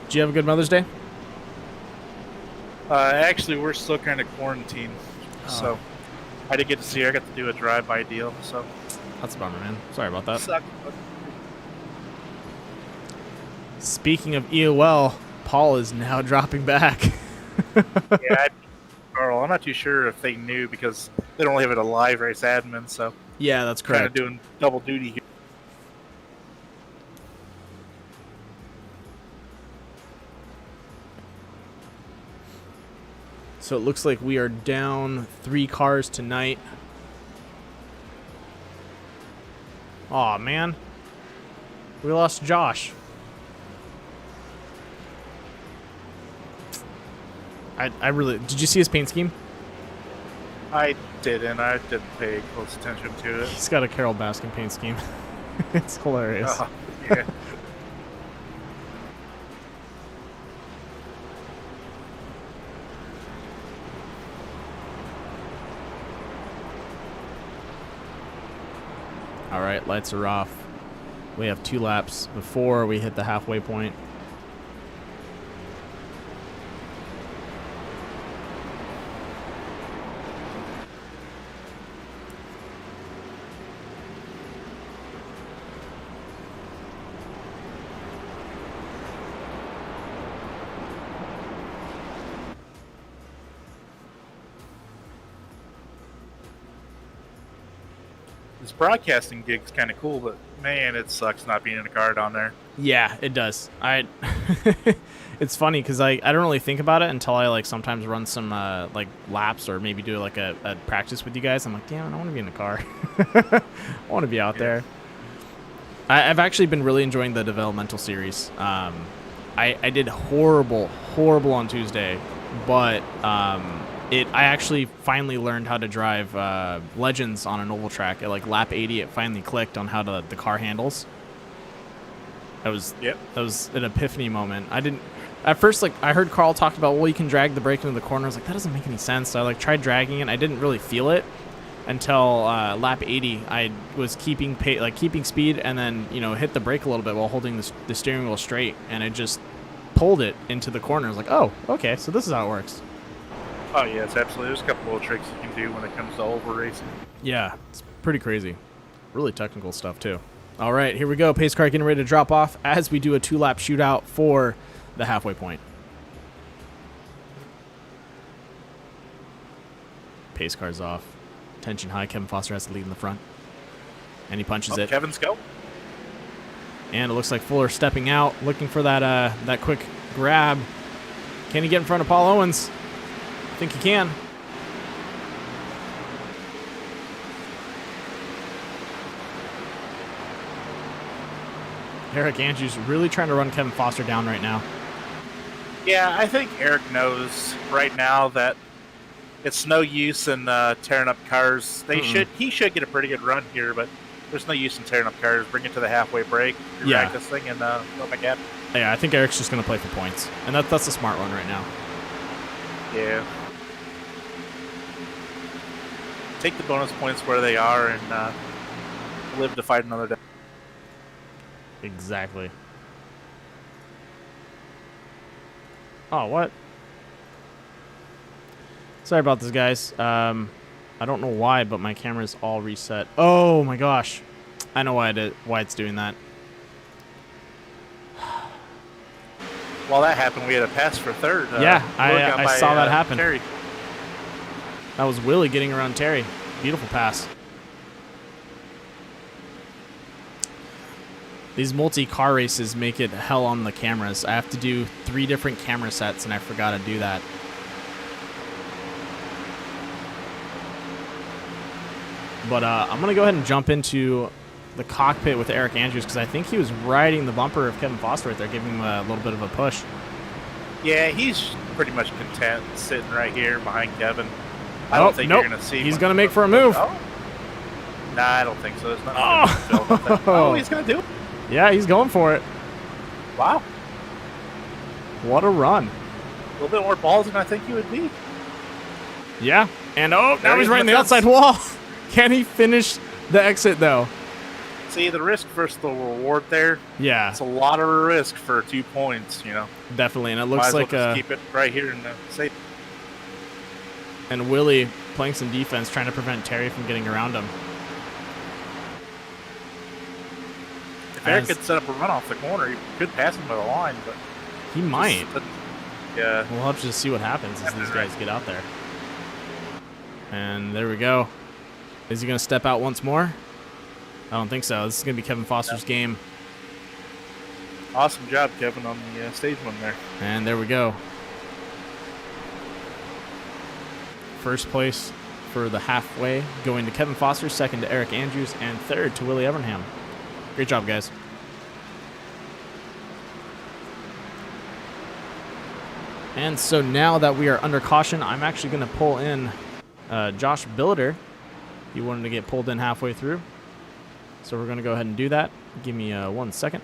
Did you have a good Mother's Day? Actually, we're still kind of quarantined, so I didn't get to see her. I got to do a drive-by deal, so That's a bummer, man. Sorry about that. sucked. Speaking of EOL, Paul is now dropping back. Yeah, Carl. I'm not too sure if they knew because they don't have it a live race admin, so Yeah, that's kind of correct. doing double duty here. So it looks like we are down 3 cars tonight. Aw, man. We lost Josh. I really... Did you see his paint scheme? I didn't pay close attention to it. He's got a Carol Baskin paint scheme. It's hilarious. Yeah. All right, lights are off. We have 2 laps before we hit the halfway point. This broadcasting gig's kind of cool, but man, it sucks not being in a car down there. Yeah, it does. It's funny because I don't really think about it until I like sometimes run some like laps or maybe do like a practice with you guys. I'm like, damn, I want to be in the car. I want to be out there. I've actually been really enjoying the developmental series. I did horrible on Tuesday, but I actually finally learned how to drive Legends on an oval track. At like lap 80, it finally clicked on how the car handles. That was an epiphany moment. I didn't at first, like, I heard Carl talk about, well, you can drag the brake into the corner. I was like, that doesn't make any sense. So I like tried dragging it. I didn't really feel it until lap 80. I was keeping speed and then hit the brake a little bit while holding the steering wheel straight, and it just pulled it into the corner. I was like, oh, okay, so this is how it works. Oh yeah, it's absolutely. There's a couple little tricks you can do when it comes to oval racing. Yeah, it's pretty crazy. Really technical stuff too. All right, here we go. Pace car getting ready to drop off as we do a 2-lap shootout for the halfway point. Pace car's off. Tension high. Kevin Foster has to lead in the front. And he punches it. Kevin's go. And it looks like Fuller stepping out, looking for that quick grab. Can he get in front of Paul Owens? I think he can. Eric Andrews really trying to run Kevin Foster down right now. Yeah, I think Eric knows right now that it's no use in tearing up cars. He should get a pretty good run here, but there's no use in tearing up cars. Bring it to the halfway break, drag this thing, and go back at. Yeah, I think Eric's just going to play for points, and that's a smart one right now. Yeah. Take the bonus points where they are and live to fight another day. Exactly. Oh, what? Sorry about this, guys. I don't know why, but my camera's all reset. Oh my gosh. I know why it's doing that. While that happened, we had a pass for third. Yeah, I saw that happen. Terry. That was Willie getting around Terry. Beautiful pass. These multi-car races make it hell on the cameras. I have to do 3 different camera sets, and I forgot to do that. But I'm going to go ahead and jump into the cockpit with Eric Andrews because I think he was riding the bumper of Kevin Foster right there, giving him a little bit of a push. Yeah, he's pretty much content sitting right here behind Kevin. I don't think you're going to see He's going to make for a move. Oh. Nah, I don't think so. There's nothing oh, he's going to do it. Yeah, he's going for it. Wow. What a run. A little bit more balls than I think he would be. Yeah. And now he's right in the outside wall. Can he finish the exit, though? See, the risk versus the reward there. Yeah. It's a lot of risk for 2 points, Definitely. And it looks like just keep it right here and safe. And Willie playing some defense, trying to prevent Terry from getting around him. If Eric could set up a run off the corner, he could pass him to the line, but he might. Yeah. We'll have to just see what happens as these guys get out there. And there we go. Is he going to step out once more? I don't think so. This is going to be Kevin Foster's game. Awesome job, Kevin, on the stage one there. And there we go. First place for the halfway going to Kevin Foster, second to Eric Andrews, and third to Willie Evernham. Great job, guys. And so now that we are under caution, I'm actually going to pull in Josh Billiter. He wanted to get pulled in halfway through. So we're going to go ahead and do that. Give me 1 second.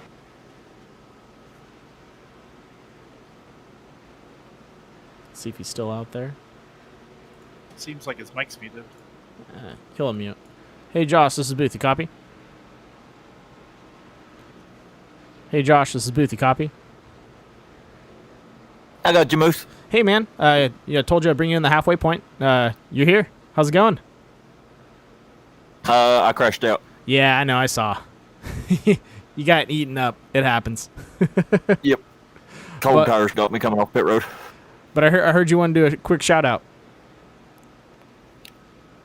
See if he's still out there. Seems like his mic's muted. He'll unmute. Hey, Josh, this is Booth. You copy? Hey, Josh, this is Booth. You copy? I got you, Moose. Hey, man. I told you I'd bring you in the halfway point. You're here. How's it going? I crashed out. Yeah, I know. I saw. You got eaten up. It happens. Yep. Cold tires got me coming off pit road. But I heard you want to do a quick shout out.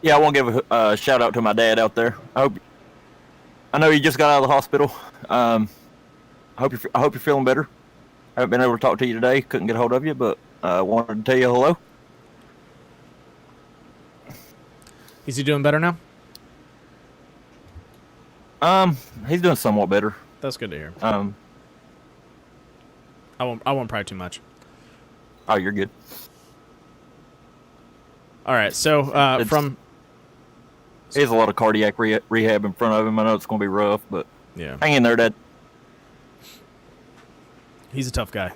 Yeah, I want to give a shout out to my dad out there. I know you just got out of the hospital. I hope you're feeling better. I haven't been able to talk to you today. Couldn't get a hold of you, but I wanted to tell you hello. Is he doing better now? He's doing somewhat better. That's good to hear. I won't pry too much. Oh, you're good. All right, so he has a lot of cardiac rehab in front of him. I know it's going to be rough, but yeah, hang in there, Dad. He's a tough guy,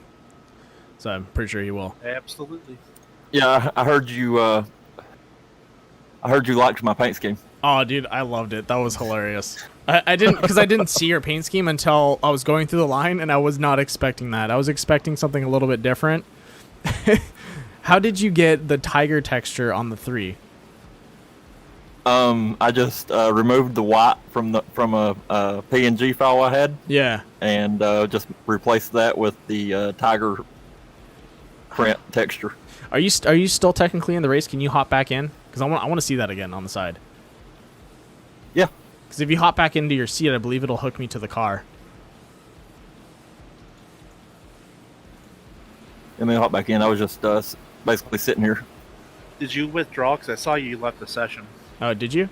so I'm pretty sure he will. Absolutely. Yeah, I heard you. I heard you liked my paint scheme. Oh, dude, I loved it. That was hilarious. I didn't see your paint scheme until I was going through the line, and I was not expecting that. I was expecting something a little bit different. How did you get the tiger texture on the 3? I just removed the white from a PNG file I had. Yeah. And just replaced that with the tiger print texture. Are you still technically in the race? Can you hop back in? Because I want to see that again on the side. Yeah. Because if you hop back into your seat, I believe it'll hook me to the car. Let me hop back in. I was just basically sitting here. Did you withdraw? Because I saw you left the session. Oh, did you?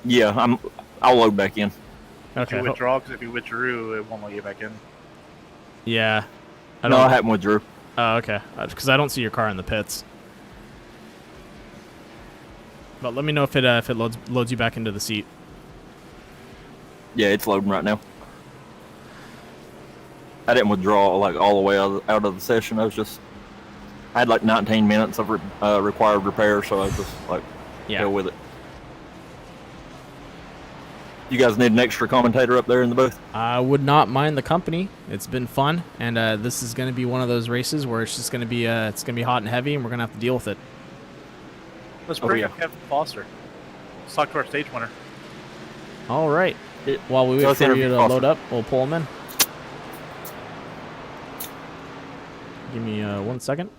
Yeah, I'll load back in. Okay. Did you withdraw? Because if you withdrew, it won't let you back in. Yeah. I haven't withdrew. Oh, okay. Because I don't see your car in the pits. But let me know if it loads you back into the seat. Yeah, it's loading right now. I didn't withdraw like all the way out of the session. I had like 19 minutes of required repair, so I was just like, go with it. You guys need an extra commentator up there in the booth? I would not mind the company. It's been fun, and this is going to be one of those races where it's just going to be hot and heavy, and we're going to have to deal with it. Let's bring up Kevin Foster. Let's talk to our stage winner. All right. While we wait for you to load up, we'll pull him in. Give me 1 second.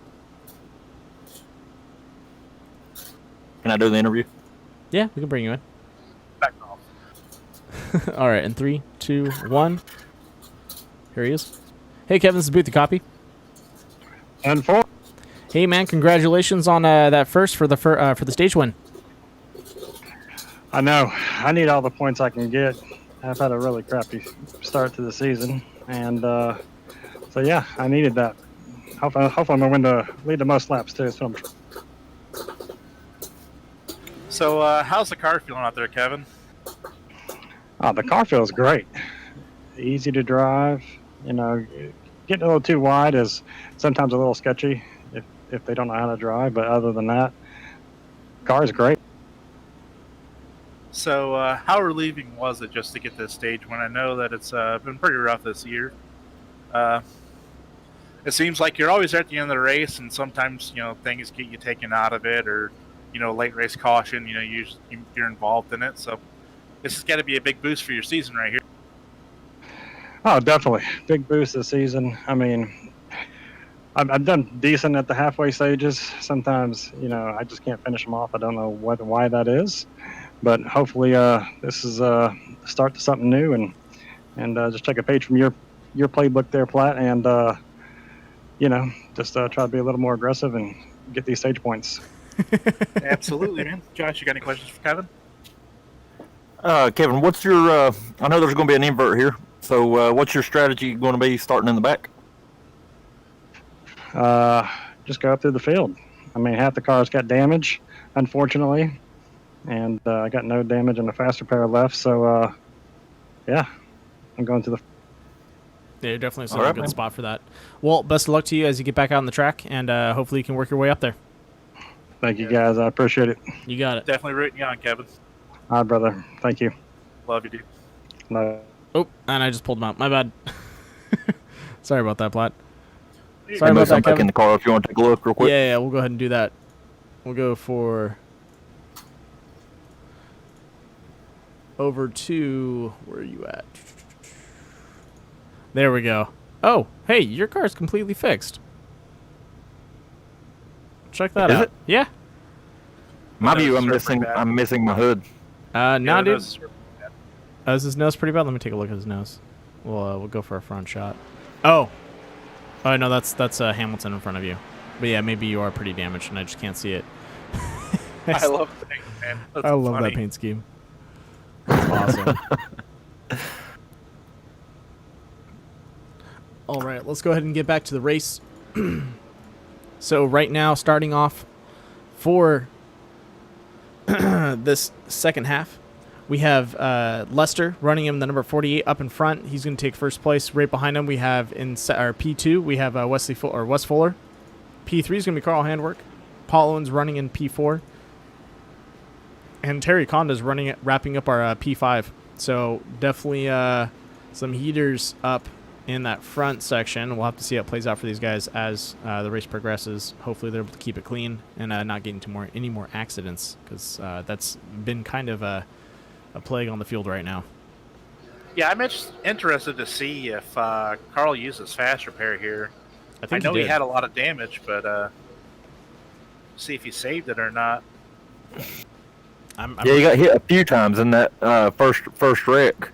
Can I do the interview? Yeah, we can bring you in. Back off. All right, in 3, 2, 1. Here he is. Hey, Kevin, this is Booth. You copy? And 4. Hey, man, congratulations on that first for the stage win. I know. I need all the points I can get. I've had a really crappy start to the season, and so yeah, I needed that. Hopefully I'm going to lead the most laps too. So how's the car feeling out there, Kevin? The car feels great. Easy to drive. You know, getting a little too wide is sometimes a little sketchy if they don't know how to drive. But other than that, car is great. So how relieving was it just to get this stage when I know that it's been pretty rough this year? It seems like you're always at the end of the race, and sometimes things get you taken out of it, or late race caution. You're involved in it, so this has got to be a big boost for your season right here. Oh, definitely big boost this season. I mean, I've done decent at the halfway stages. Sometimes, I just can't finish them off. I don't know why that is, but hopefully, this is start to something new, and just take a page from your playbook there, Platt, and just try to be a little more aggressive and get these stage points. Absolutely, man. Josh, you got any questions for Kevin? Kevin, what's your? I know there's going to be an invert here, so what's your strategy going to be starting in the back? Just go up through the field. I mean, half the cars got damage, unfortunately, and I got no damage and a faster pair left. So, yeah, I'm going to the. Yeah, you're definitely in a good spot for that. Well, best of luck to you as you get back out on the track, and hopefully you can work your way up there. Thank you, guys. I appreciate it. You got it. Definitely rooting you on, Kevin. All right, brother. Thank you. Love you, dude. No. Oh, and I just pulled him out. My bad. Sorry about that, Platt. Sorry about that, Kevin. In the car if you want to take a look real quick. Yeah, we'll go ahead and do that. We'll go for over to where are you at? There we go. Oh, hey, your car's completely fixed. Check that out. Yeah. My view, I'm missing my hood. No, dude. Is his nose pretty bad? Let me take a look at his nose. We'll go for a front shot. Oh, no, that's Hamilton in front of you. But yeah, maybe you are pretty damaged, and I just can't see it. I love the paint, man. That's I love funny. that paint scheme. That's awesome. All right, let's go ahead and get back to the race. So right now, starting off for this second half, we have Lester running him the number 48 up in front. He's going to take first place. Right behind him, we have in our P2, we have Wes Fuller. P3 is going to be Carl Handwerk. Paul Owens running in P4. And Terry Conda's wrapping up our P5. So definitely some heaters up in that front section. We'll have to see how it plays out for these guys as the race progresses. Hopefully they're able to keep it clean and not get into any more accidents, because that's been kind of a plague on the field right now. Yeah, I'm interested to see if Carl uses fast repair here. I know he had a lot of damage, but see if he saved it or not. He got hit a few times in that first wreck.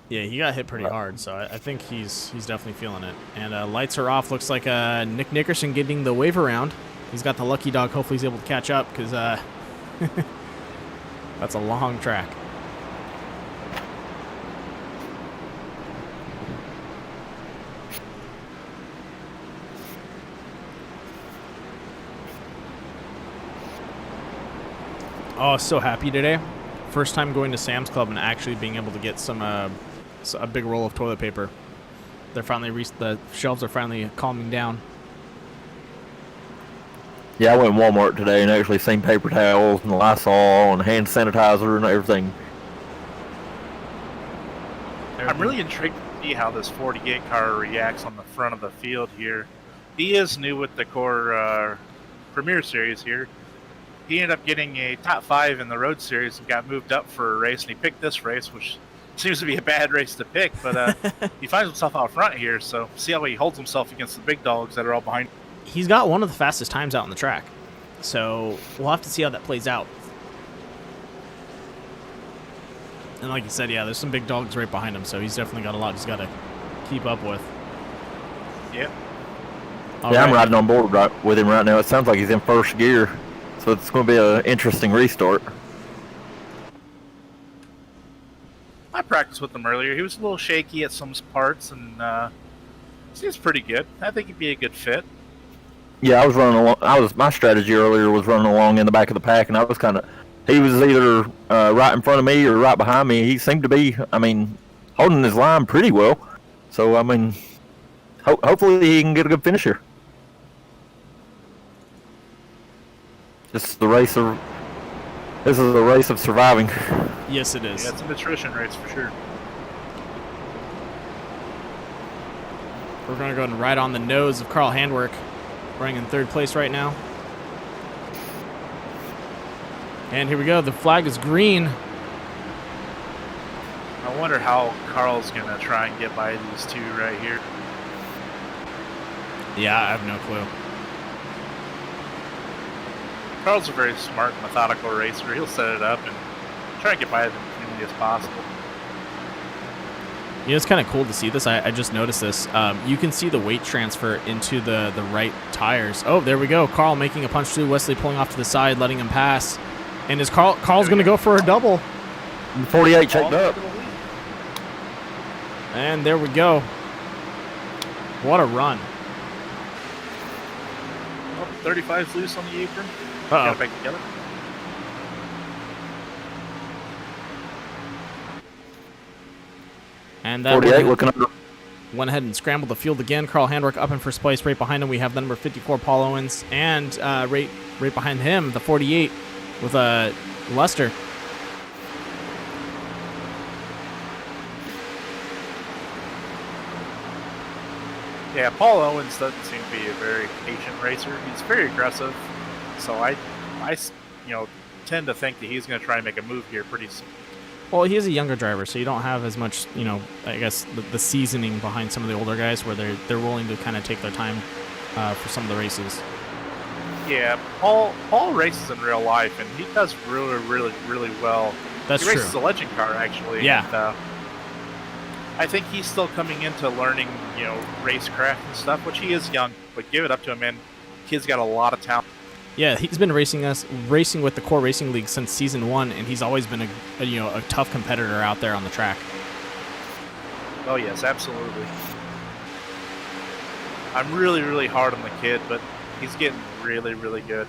Yeah, he got hit pretty hard, so I think he's definitely feeling it. And lights are off. Looks like Nick Nickerson getting the wave around. He's got the lucky dog. Hopefully he's able to catch up, because that's a long track. Oh, so happy today. First time going to Sam's Club and actually being able to get a big roll of toilet paper. They're finally the shelves are finally calming down. Yeah, I went to Walmart today and actually seen paper towels and Lysol and hand sanitizer and everything. I'm really intrigued to see how this 48 car reacts on the front of the field here. He is new with the Core Premier Series here. He ended up getting a top 5 in the Road Series and got moved up for a race, and he picked this race, which seems to be a bad race to pick, but he finds himself out front here, so see how he holds himself against the big dogs that are all behind him. He's got one of the fastest times out on the track, so we'll have to see how that plays out. And like you said, yeah, there's some big dogs right behind him, so he's definitely got a lot he's got to keep up with. Yep. I'm riding on board with him right now. It sounds like he's in first gear. So it's going to be an interesting restart. I practiced with him earlier. He was a little shaky at some parts, and seems pretty good. I think he'd be a good fit. Yeah, I was running along. My strategy earlier was running along in the back of the pack, and I was he was either right in front of me or right behind me. He seemed to be, holding his line pretty well. So, hopefully he can get a good finish here. This is the race of surviving. Yes, it is. Yeah, it's an attrition race for sure. We're going to go and ride on the nose of Carl Handwerk, running in third place right now. And here we go. The flag is green. I wonder how Carl's going to try and get by these two right here. Yeah, I have no clue. Carl's a very smart, methodical racer. He'll set it up and try and get by as cleanly as possible. You know, it's kind of cool to see this. I just noticed this. You can see the weight transfer into the right tires. Oh, there we go. Carl making a punch through. Wesley pulling off to the side, letting him pass. And is Carl's going to go for a double. 48 checked up. And there we go. What a run. 35's loose on the apron. Uh-oh. Got it back together. And that 48 looking under. went ahead and scrambled the field again. Carl Handwerk up in first place. Right behind him, we have the number 54, Paul Owens. And right behind him, the 48 with Lester. Yeah, Paul Owens doesn't seem to be a very patient racer. He's very aggressive, so I tend to think that he's going to try and make a move here pretty soon. Well, he is a younger driver, so you don't have as much, I guess, the seasoning behind some of the older guys where they're willing to kind of take their time for some of the races. Yeah, Paul races in real life, and he does really, really, really well. That's he races true. a legend car, actually. Yeah. And, I think he's still coming into learning, racecraft and stuff, which he is young, but give it up to him, man. Kid's got a lot of talent. Yeah, he's been racing with the Core Racing League since season 1, and he's always been a tough competitor out there on the track. Oh yes, absolutely. I'm really, really hard on the kid, but he's getting really, really good.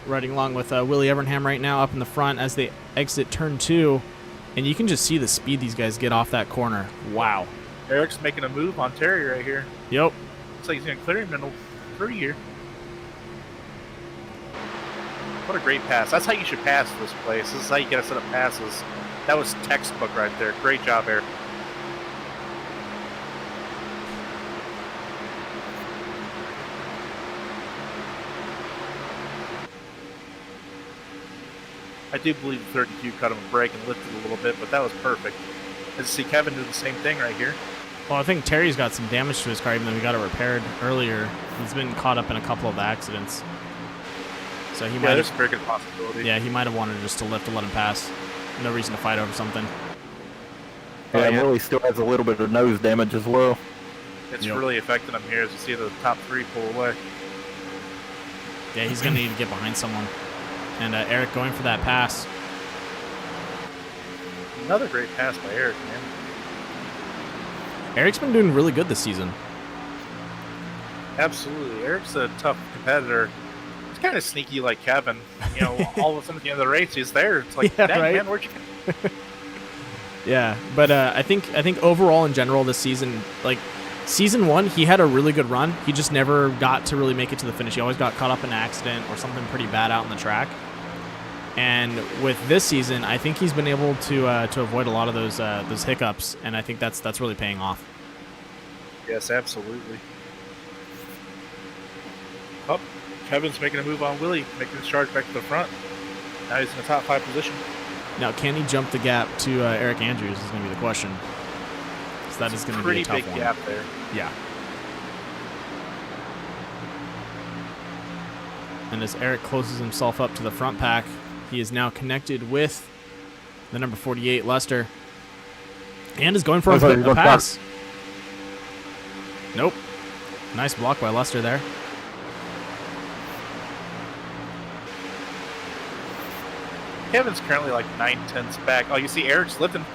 Riding along with Willie Evernham right now up in the front as they exit turn 2, and you can just see the speed these guys get off that corner. Wow. Eric's making a move on Terry right here. Yep. Looks like he's going to clear him in 3 here. What a great pass. That's how you should pass this place. This is how you got to set up passes. That was textbook right there. Great job, Eric. I do believe the 32 cut him a break and lifted a little bit, but that was perfect. Let's see Kevin do the same thing right here. Well, I think Terry's got some damage to his car, even though we got it repaired earlier. He's been caught up in a couple of accidents. So he might there's a very good possibility. Yeah, he might have wanted just to lift to let him pass. No reason to fight over something. Yeah, Willie still has a little bit of nose damage as well. It's really affecting him here as you see the top 3 pull away. Yeah, he's going to need to get behind someone. And Eric going for that pass. Another great pass by Eric, man. Eric's been doing really good this season. Absolutely. Eric's a tough competitor. He's kind of sneaky like Kevin. All of a sudden at the end of the race, he's there. It's like, yeah, dang, right? man, where'd you go? Yeah, but I think overall in general this season, like season 1, he had a really good run. He just never got to really make it to the finish. He always got caught up in an accident or something pretty bad out on the track. And with this season, I think he's been able to avoid a lot of those hiccups, and I think that's really paying off. Yes, absolutely. Oh, Kevin's making a move on Willie, making his charge back to the front. Now he's in the top 5 position. Now, can he jump the gap to Eric Andrews is going to be the question. So that is going to be a tough one. Pretty big gap there. Yeah. And as Eric closes himself up to the front pack, he is now connected with the number 48, Lester. And is going for a pass. Nope. Nice block by Lester there. Kevin's currently like 9/10 back. Oh, you see Eric's lifting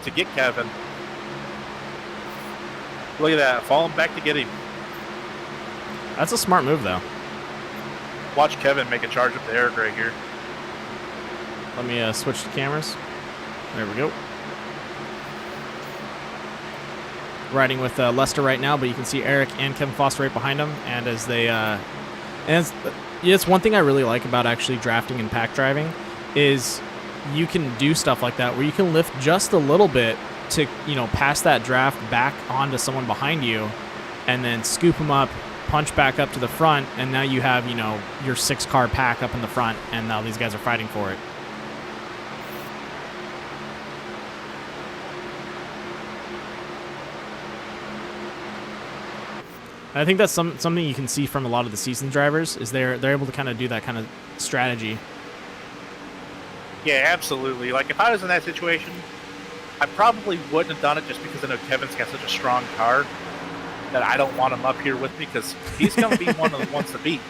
to get Kevin. Look at that. Falling back to get him. That's a smart move, though. Watch Kevin make a charge up to Eric right here. Let me switch the cameras. There we go. Riding with Lester right now, but you can see Eric and Kevin Foster right behind him. And as they, it's one thing I really like about actually drafting and pack driving is you can do stuff like that where you can lift just a little bit to, pass that draft back onto someone behind you, and then scoop them up, punch back up to the front, and now you have, your 6-car pack up in the front, and now these guys are fighting for it. I think that's something you can see from a lot of the seasoned drivers is they're able to kind of do that kind of strategy. Yeah, absolutely. Like if I was in that situation, I probably wouldn't have done it just because I know Kevin's got such a strong car that I don't want him up here with me because he's going to be one of the ones to beat.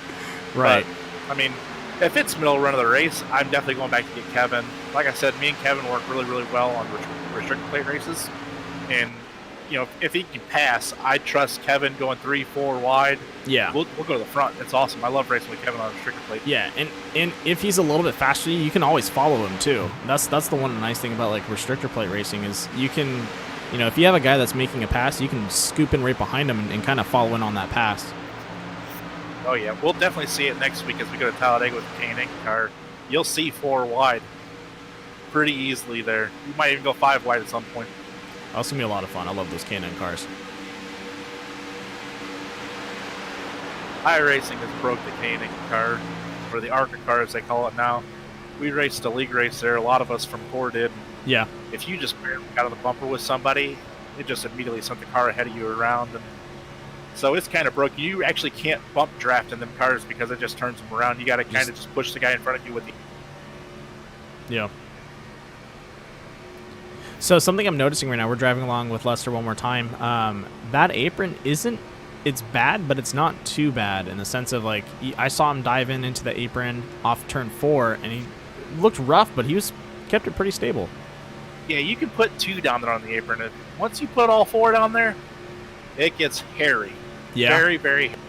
Right. But, I mean, if it's middle run of the race, I'm definitely going back to get Kevin. Like I said, me and Kevin work really, really well on restricted plate races. And, you know, if he can pass, I trust Kevin going 3-4 wide. Yeah. We'll go to the front. It's awesome. I love racing with Kevin on restricted plate. Yeah, and if he's a little bit faster, you can always follow him too. That's the one nice thing about like restrictor plate racing is you can, you know, if you have a guy that's making a pass, you can scoop in right behind him and kind of follow in on that pass. Oh yeah, we'll definitely see it next week as we go to Talladega with the K&N car. You'll see 4 wide pretty easily there. You might even go 5 wide at some point. That's gonna be a lot of fun. I love those K&N cars. iRacing has broke the K&N car, or the ARCA car as they call it now. We raced a league race there. A lot of us from Core did. Yeah. If you just barely got on the bumper with somebody, it just immediately sent the car ahead of you around. And so it's kind of broke. You actually can't bump draft in them cars because it just turns them around. You got to kind of just push the guy in front of you with the... Yeah. So something I'm noticing right now, we're driving along with Lester one more time. That apron it's bad, but it's not too bad in the sense of like, I saw him dive into the apron off turn 4 and he looked rough, but he kept it pretty stable. Yeah, you can put 2 down there on the apron. And once you put all 4 down there, it gets hairy. Yeah. Very, very hairy.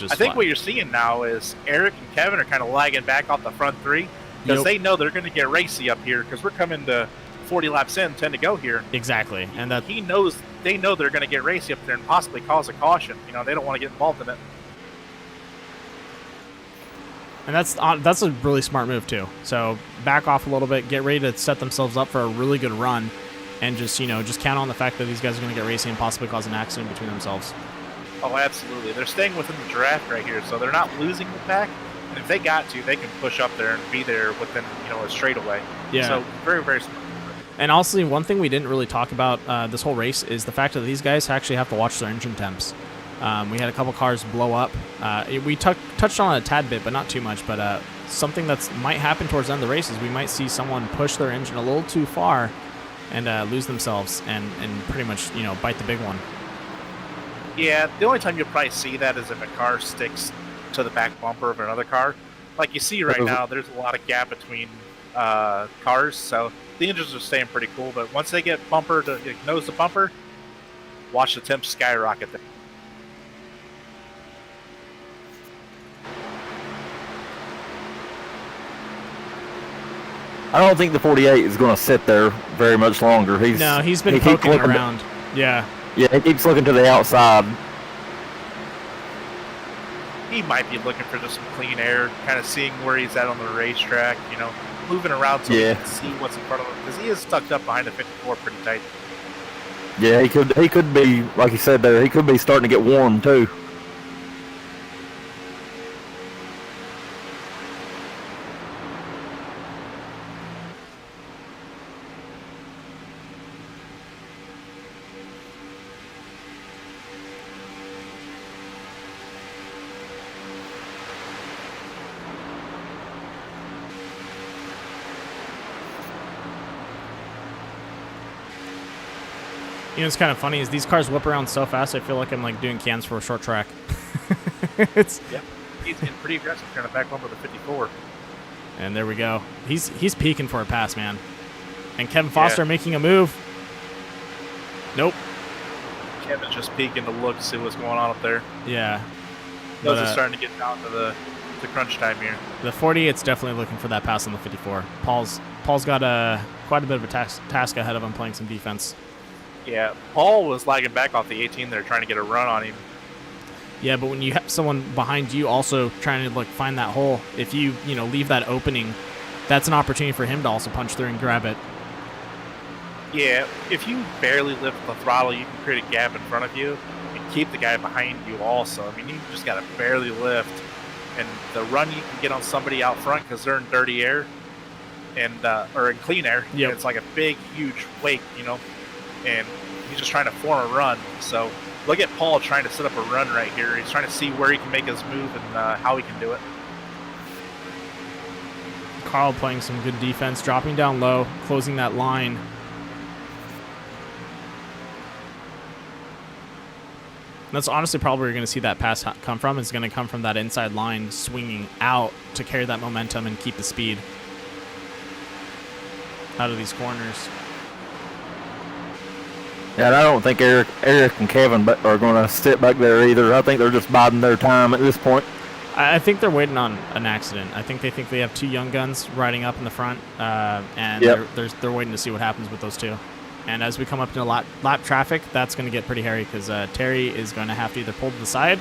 I think what you're seeing now is Eric and Kevin are kind of lagging back off the front 3 because they know they're going to get racy up here because we're coming to 40 laps in, 10 to go here. Exactly. And that they know they're going to get racy up there and possibly cause a caution. You know, they don't want to get involved in it. And that's a really smart move too. So back off a little bit, get ready to set themselves up for a really good run, and just count on the fact that these guys are going to get racy and possibly cause an accident between themselves. Oh, absolutely. They're staying within the draft right here, so they're not losing the pack. And if they got to, they can push up there and be there within a straightaway. Yeah. So very, very smart. And also, one thing we didn't really talk about this whole race is the fact that these guys actually have to watch their engine temps. We had a couple cars blow up. We touched on it a tad bit, but not too much. But something that might happen towards the end of the race is we might see someone push their engine a little too far and lose themselves and pretty much bite the big one. Yeah, the only time you'll probably see that is if a car sticks to the back bumper of another car. Like you see right now, there's a lot of gap between cars, so the engines are staying pretty cool. But once they get bumper to nose to bumper, watch the temps skyrocket there. I don't think the 48 is going to sit there very much longer. He's been poking around. Yeah. Yeah, he keeps looking to the outside. He might be looking for just some clean air, kind of seeing where he's at on the racetrack, moving around so he can see what's in front of him, because he is stuck up behind the 54 pretty tight. Yeah, he could be, like you said there, he could be starting to get warm too. It's kind of funny is these cars whip around so fast. I feel like I'm like doing cans for a short track. He's getting pretty aggressive trying to back bumper the 54. And there we go. He's peeking for a pass, man. And Kevin Foster making a move. Nope. Kevin's just peeking to look to see what's going on up there. Yeah. Those are starting to get down to the crunch time here. The 48's definitely looking for that pass on the 54. Paul's got quite a bit of a task ahead of him playing some defense. Yeah, Paul was lagging back off the 18 there trying to get a run on him. Yeah, but when you have someone behind you also trying to find that hole, if you leave that opening, that's an opportunity for him to also punch through and grab it. Yeah, if you barely lift the throttle, you can create a gap in front of you and keep the guy behind you also. I mean, you just got to barely lift. And the run you can get on somebody out front because they're in dirty air and or in clean air, it's like a big, huge wake, and he's just trying to form a run. So Look at Paul trying to set up a run right here. He's trying to see where he can make his move and how he can do it. Carl playing some good defense, dropping down low, closing that line. That's honestly probably where you're going to see that pass come from. It's going to come from that inside line swinging out to carry that momentum and keep the speed out of these corners. Yeah, and I don't think Eric and Kevin are going to sit back there either. I think they're just biding their time at this point. I think they're waiting on an accident. I think they have two young guns riding up in the front, and they're waiting to see what happens with those two. And as we come up to lap traffic, that's going to get pretty hairy because Terry is going to have to either pull to the side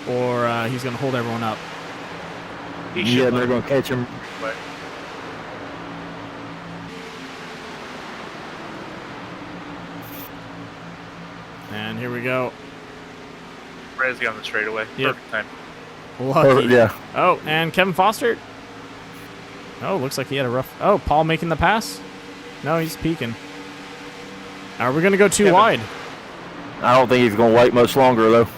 or he's going to hold everyone up. Yeah, they're going to catch him. And here we go. Red's on the straightaway. Yep. Perfect time. Lucky. Perfect, yeah. Oh, and Kevin Foster. Oh, looks like he had a rough... Oh, Paul making the pass? No, he's peeking. Are we going to go too wide? I don't think he's going to wait much longer, though.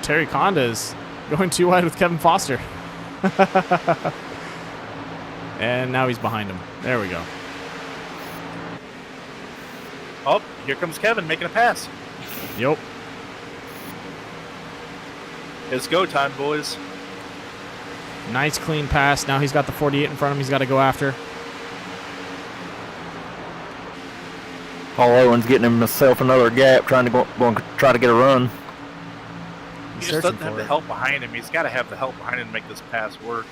Terry Conda is going too wide with Kevin Foster. And now he's behind him. There we go. Oh, here comes Kevin making a pass. Yep. It's go time, boys. Nice clean pass. Now he's got the 48 in front of him. He's got to go after. Paul Owen's getting himself another gap, trying to try to get a run. He just doesn't have the help behind him. He's got to have the help behind him to make this pass work.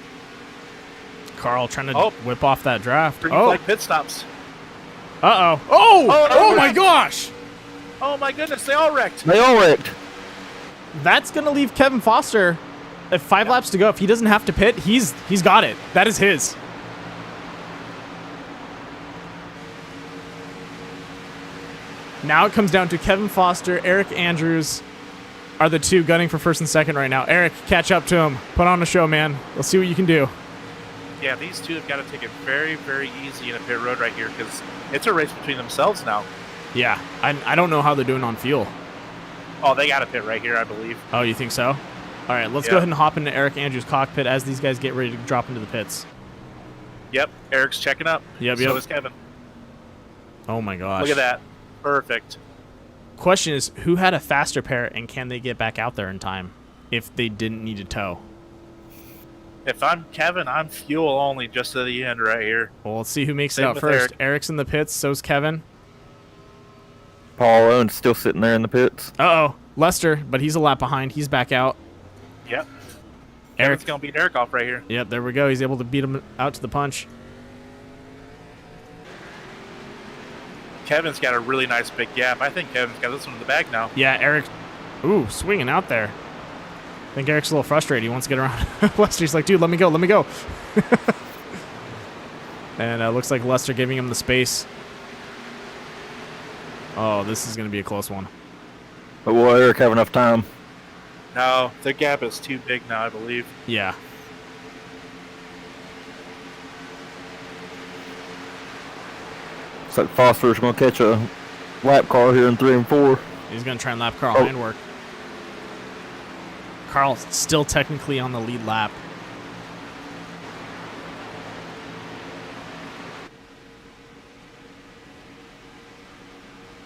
Carl trying to whip off that draft. Green flag pit stops. Uh-oh. Oh my gosh! Oh my goodness, they all wrecked. They all wrecked. That's going to leave Kevin Foster at 5 laps to go. If he doesn't have to pit, he's got it. That is his. Now it comes down to Kevin Foster, Eric Andrews are the two gunning for first and second right now. Eric, catch up to him. Put on a show, man. Let's see what you can do. Yeah, these two have got to take it very, very easy in a pit road right here because it's a race between themselves now. Yeah, I don't know how they're doing on fuel. Oh, they got to pit right here, I believe. Oh, you think so? All right, let's go ahead and hop into Eric Andrews' cockpit as these guys get ready to drop into the pits. Yep, Eric's checking up. So is Kevin. Oh my gosh. Look at that. Perfect. Question is, who had a faster pair and can they get back out there in time if they didn't need to tow? If I'm Kevin, I'm fuel only just to the end right here. Well, let's see who makes it out first. Eric's in the pits, so's Kevin. Paul Owen's still sitting there in the pits. Uh-oh. Lester, but he's a lap behind. He's back out. Yep. Eric's going to beat Eric off right here. Yep, there we go. He's able to beat him out to the punch. Kevin's got a really nice big gap. I think Kevin's got this one in the bag now. Yeah, Eric. Ooh, swinging out there. I think Eric's a little frustrated. He wants to get around. Lester's like, dude, let me go, let me go. And looks like Lester giving him the space. Oh, this is going to be a close one. But will Eric have enough time? No, the gap is too big now, I believe. Yeah. Looks like Foster's going to catch a lap car here in 3 and 4. He's going to try and lap Carl Handwerk. Carl's still technically on the lead lap.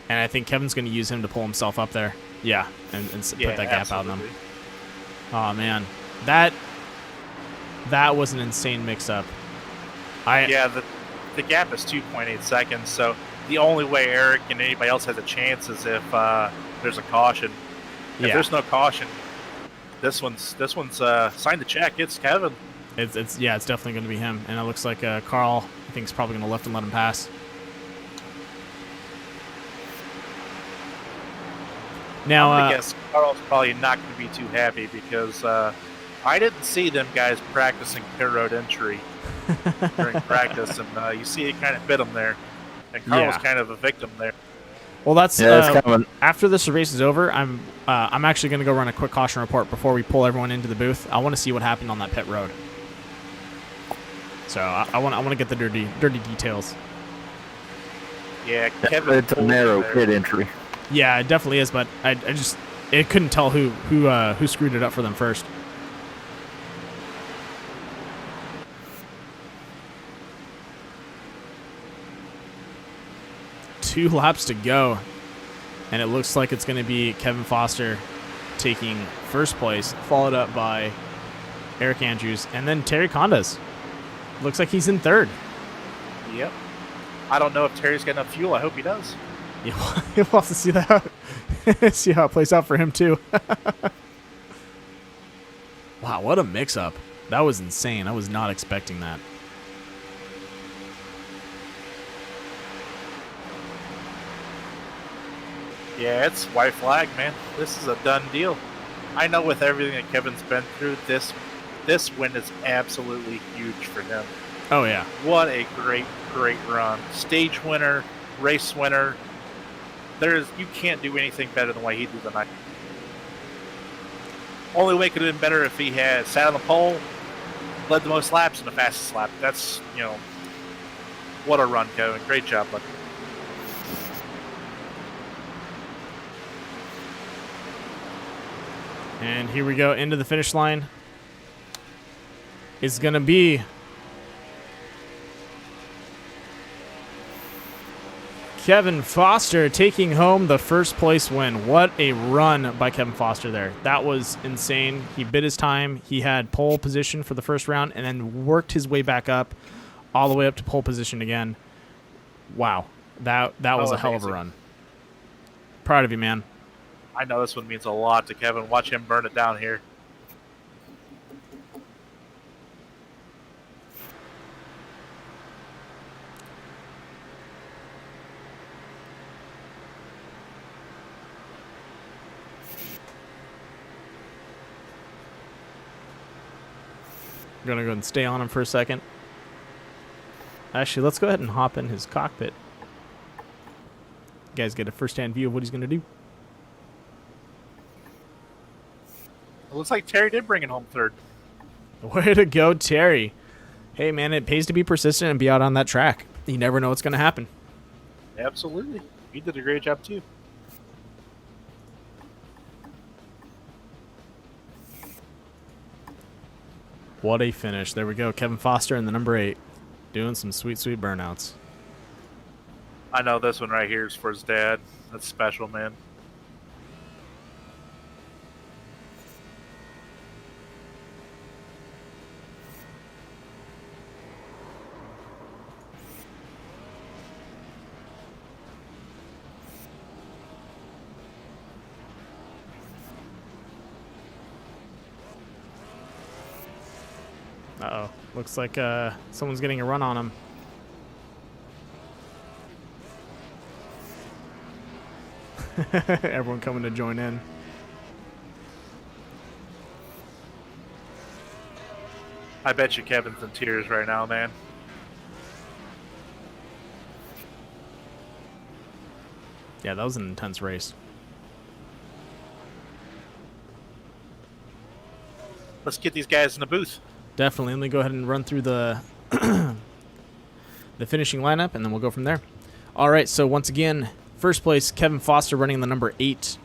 And I think Kevin's going to use him to pull himself up there. Yeah, and put that gap out on them. Oh, man. That was an insane mix-up. Yeah, the gap is 2.8 seconds, so the only way Eric and anybody else has a chance is if there's a caution. If there's no caution, this one's signed the check. It's Kevin. It's definitely going to be him. And it looks like Carl, I think, is probably going to lift and let him pass. Now, I guess Carl's probably not going to be too happy because I didn't see them guys practicing pit road entry during practice, and you see it kind of bit them there. And Carl was kind of a victim there. Well, that's after this race is over. I'm actually going to go run a quick caution report before we pull everyone into the booth. I want to see what happened on that pit road. So I want to get the dirty details. Yeah, Kevin. It's a narrow pit entry. Yeah, it definitely is, but I just it couldn't tell who screwed it up for them first. Two laps to go, and it looks like it's going to be Kevin Foster taking first place, followed up by Eric Andrews, and then Terry Condas. Looks like he's in third. Yep. I don't know if Terry's got enough fuel. I hope he does. Yeah, we'll have to see that see how it plays out for him too. Wow, what a mix-up. That was insane. I was not expecting that. Yeah, it's white flag, man. This is a done deal. I know with everything that Kevin's been through, this win is absolutely huge for him. Oh, yeah. What a great run. Stage winner, race winner. You can't do anything better than what he did tonight. Only way could have been better if he had sat on the pole, led the most laps in the fastest lap. That's, what a run, Kevin. Great job, buddy. And here we go into the finish line. It's going to be Kevin Foster taking home the first place win. What a run by Kevin Foster there. That was insane. He bid his time. He had pole position for the first round and then worked his way back up all the way up to pole position again. Wow. That was a hell of a run. Proud of you, man. I know this one means a lot to Kevin. Watch him burn it down here. I'm going to go and stay on him for a second. Actually, let's go ahead and hop in his cockpit. You guys get a first-hand view of what he's going to do. It looks like Terry did bring it home third. Way to go, Terry. Hey, man, it pays to be persistent and be out on that track. You never know what's going to happen. Absolutely. He did a great job, too. What a finish. There we go. Kevin Foster in the number 8. Doing some sweet, sweet burnouts. I know this one right here is for his dad. That's special, man. Uh-oh. Looks like someone's getting a run on him. Everyone coming to join in. I bet you Kevin's in tears right now, man. Yeah, that was an intense race. Let's get these guys in the booth. Definitely. Let me go ahead and run through the the finishing lineup, and then we'll go from there. All right, so once again, first place, Kevin Foster running the number 8.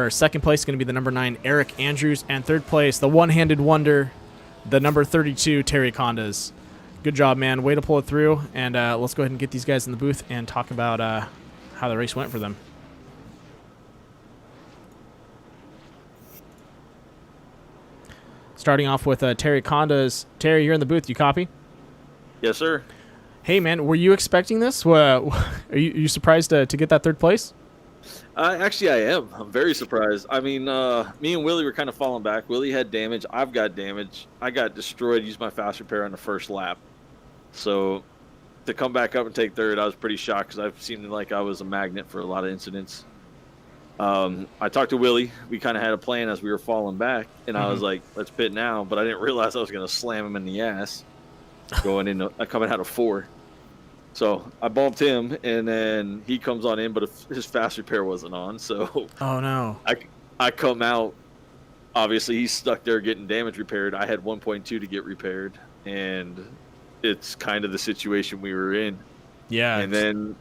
Second place going to be the number 9, Eric Andrews, and third place, the one-handed wonder, the number 32, Terry Condas. Good job, man. Way to pull it through, and let's go ahead and get these guys in the booth and talk about how the race went for them. Starting off with Terry Condas. Terry, you're in the booth. You copy? Yes, sir. Hey, man, were you expecting this? Are you surprised to get that third place? Actually, I am. I'm very surprised. I mean, me and Willie were kind of falling back. Willie had damage. I've got damage. I got destroyed. Used my fast repair on the first lap. So to come back up and take third, I was pretty shocked because I've seemed like I was a magnet for a lot of incidents. I talked to Willie. We kind of had a plan as we were falling back, and I was like, let's pit now. But I didn't realize I was going to slam him in the ass coming out of 4. So I bumped him, and then he comes on in, but his fast repair wasn't on. So oh no, I come out. Obviously, he's stuck there getting damage repaired. I had 1.2 to get repaired, and it's kind of the situation we were in. Yeah. And then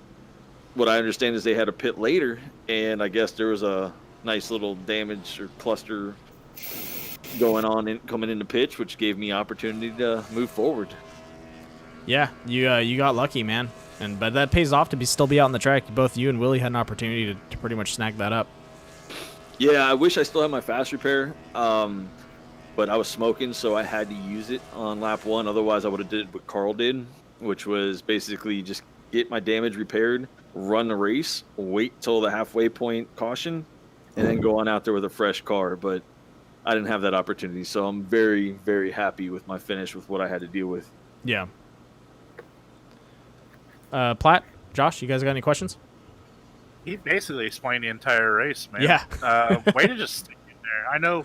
what I understand is they had a pit later, and I guess there was a nice little damage or cluster going on coming into pitch, which gave me opportunity to move forward. Yeah, you got lucky, man. But that pays off to still be out on the track. Both you and Willie had an opportunity to pretty much snag that up. Yeah, I wish I still had my fast repair, but I was smoking, so I had to use it on lap 1. Otherwise, I would have did what Carl did, which was basically just get my damage repaired, run the race, wait till the halfway point caution, and then go on out there with a fresh car. But I didn't have that opportunity, so I'm very, very happy with my finish with what I had to deal with. Yeah. Platt, Josh, you guys got any questions? He basically explained the entire race, man. Yeah. Way to just stick in there. I know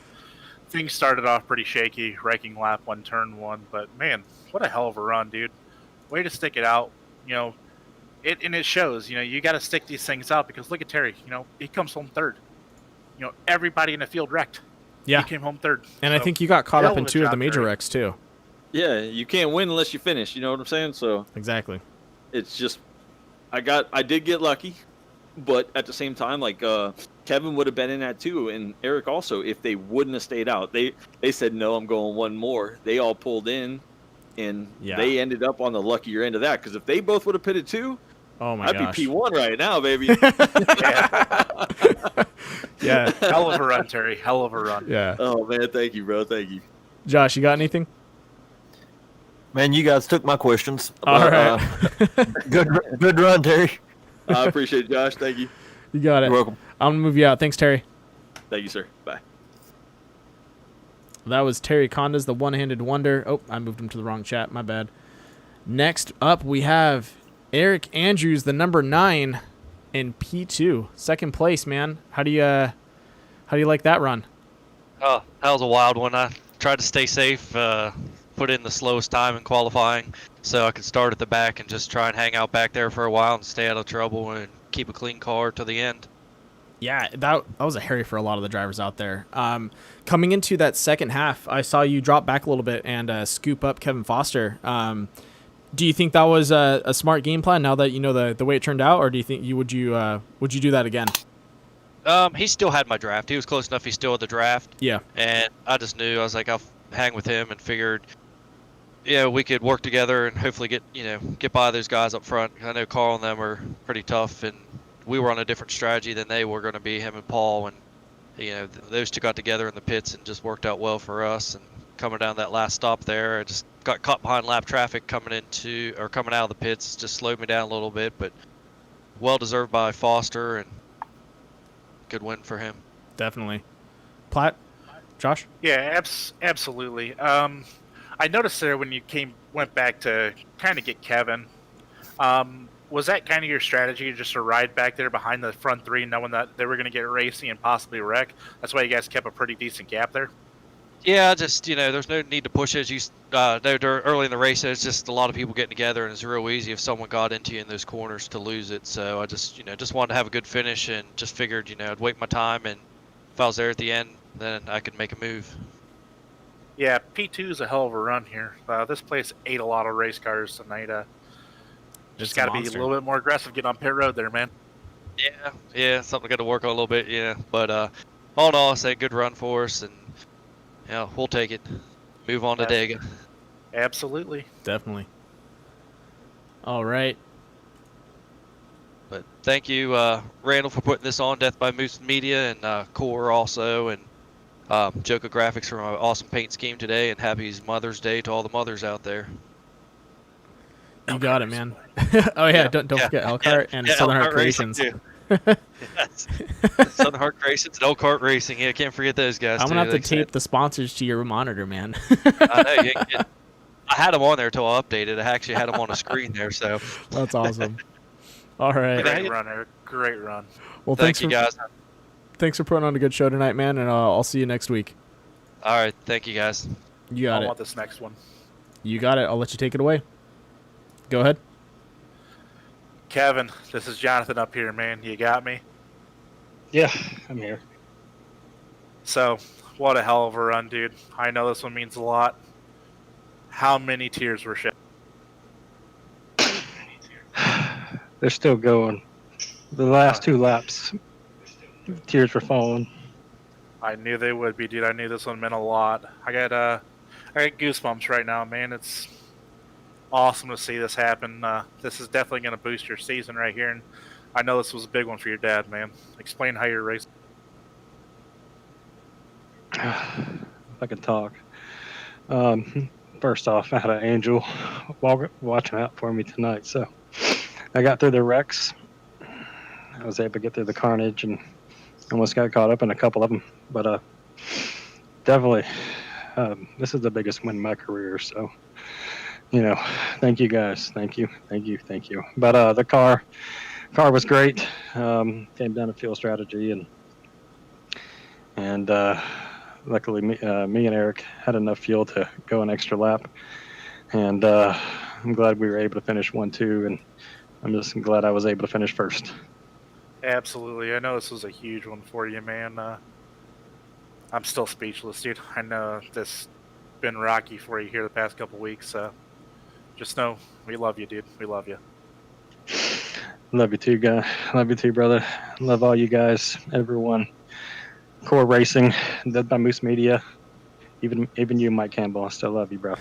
things started off pretty shaky, wrecking lap 1, turn 1, but man, what a hell of a run, dude. Way to stick it out. You know, it shows, you know, you got to stick these things out because look at Terry, you know, he comes home third. You know, everybody in the field wrecked. Yeah. He came home third. And I think you got caught up in 2 of the major wrecks, too. Yeah, you can't win unless you finish, you know what I'm saying? So exactly. It's just I did get lucky, but at the same time, like Kevin would have been in that too, and Eric also, if they wouldn't have stayed out. They said no, I'm going one more. They all pulled in, and they ended up on the luckier end of that. Because if they both would have pitted too, oh my I'd gosh, be P1 right now, baby. Yeah, hell of a run, Terry. Hell of a run. Yeah. Oh man, thank you, bro. Thank you. Josh, you got anything? Man, you guys took my questions. All right. Good run, Terry. I appreciate it, Josh. Thank you. You got it. You're welcome. I'm gonna move you out. Thanks, Terry. Thank you, sir. Bye. That was Terry Condas, the one-handed wonder. Oh, I moved him to the wrong chat. My bad. Next up, we have Eric Andrews, the number 9 in P2, second place. Man, how do you like that run? Oh, that was a wild one. I tried to stay safe. Put in the slowest time in qualifying so I could start at the back and just try and hang out back there for a while and stay out of trouble and keep a clean car to the end. Yeah, that was a hurry for a lot of the drivers out there. Coming into that second half, I saw you drop back a little bit and scoop up Kevin Foster. Do you think that was a smart game plan now that you know the way it turned out, or do you think would you do that again? He still had my draft. He was close enough. He still had the draft. Yeah. And I just knew, I was like, I'll hang with him, and figured, yeah, we could work together and hopefully get by those guys up front. I know Carl and them are pretty tough, and we were on a different strategy than they were going to be, him and Paul, and those two got together in the pits and just worked out well for us. And coming down that last stop there, I just got caught behind lap traffic coming out of the pits. Just slowed me down a little bit, but well deserved by Foster, and good win for him. Definitely. Platt, Josh? Yeah, absolutely. I noticed there when you went back to kind of get Kevin, was that kind of your strategy, just to ride back there behind the front 3, knowing that they were going to get racing and possibly wreck? That's why you guys kept a pretty decent gap there? Yeah, just, there's no need to push it. As you know, early in the race, it's just a lot of people getting together, and it's real easy if someone got into you in those corners to lose it. So I just wanted to have a good finish, and just figured, I'd wait my time, and if I was there at the end, then I could make a move. Yeah, P2 is a hell of a run here. This place ate a lot of race cars tonight. Just got to be a little bit more aggressive getting on pit road there, man. Yeah, something I got to work on a little bit, yeah. But all in all, I say good run for us, and we'll take it. Move on to GIGA. Absolutely. Definitely. All right. But thank you, Randall, for putting this on, Death by Moose Media, and Core also, and Joka Graphics for my awesome paint scheme today, and happy Mother's Day to all the mothers out there. You got it, man. Oh yeah, don't forget Elkhart and Southern Heart Creations. Southern Heart Creations and Elkhart Racing. Yeah, can't forget those guys. I'm gonna have to tape the sponsors to your monitor, man. I know. I had them on there till I updated. I actually had them on a screen there, so that's awesome. All right. Great run, Eric. Great run. Well, thank you guys. Thanks for putting on a good show tonight, man, and I'll see you next week. All right, thank you guys. You got it. I want this next one. You got it. I'll let you take it away. Go ahead. Kevin, this is Jonathan up here, man. You got me? Yeah, I'm here. So, what a hell of a run, dude. I know this one means a lot. How many tears were shed? They're still going. The last 2 laps, tears were falling. I knew they would be, dude. I knew this one meant a lot. I got goosebumps right now, man. It's awesome to see this happen. This is definitely going to boost your season right here, and I know this was a big one for your dad, man. Explain how you're racing. If I could talk. First off, I had an angel watching out for me tonight, so I got through the wrecks. I was able to get through the carnage and almost got caught up in a couple of them, but definitely, this is the biggest win in my career. So, thank you guys, thank you. But the car was great. Came down to fuel strategy, and luckily me and Eric had enough fuel to go an extra lap, and I'm glad we were able to finish 1-2, and I'm just glad I was able to finish first. Absolutely. I know this was a huge one for you, man. I'm still speechless, dude. I know this been rocky for you here the past couple weeks. Just know we love you, dude. We love you. Love you too, guy. Love you too, brother. Love all you guys, everyone. Core Racing, led by Moose Media. Even you, Mike Campbell. I still love you, bro.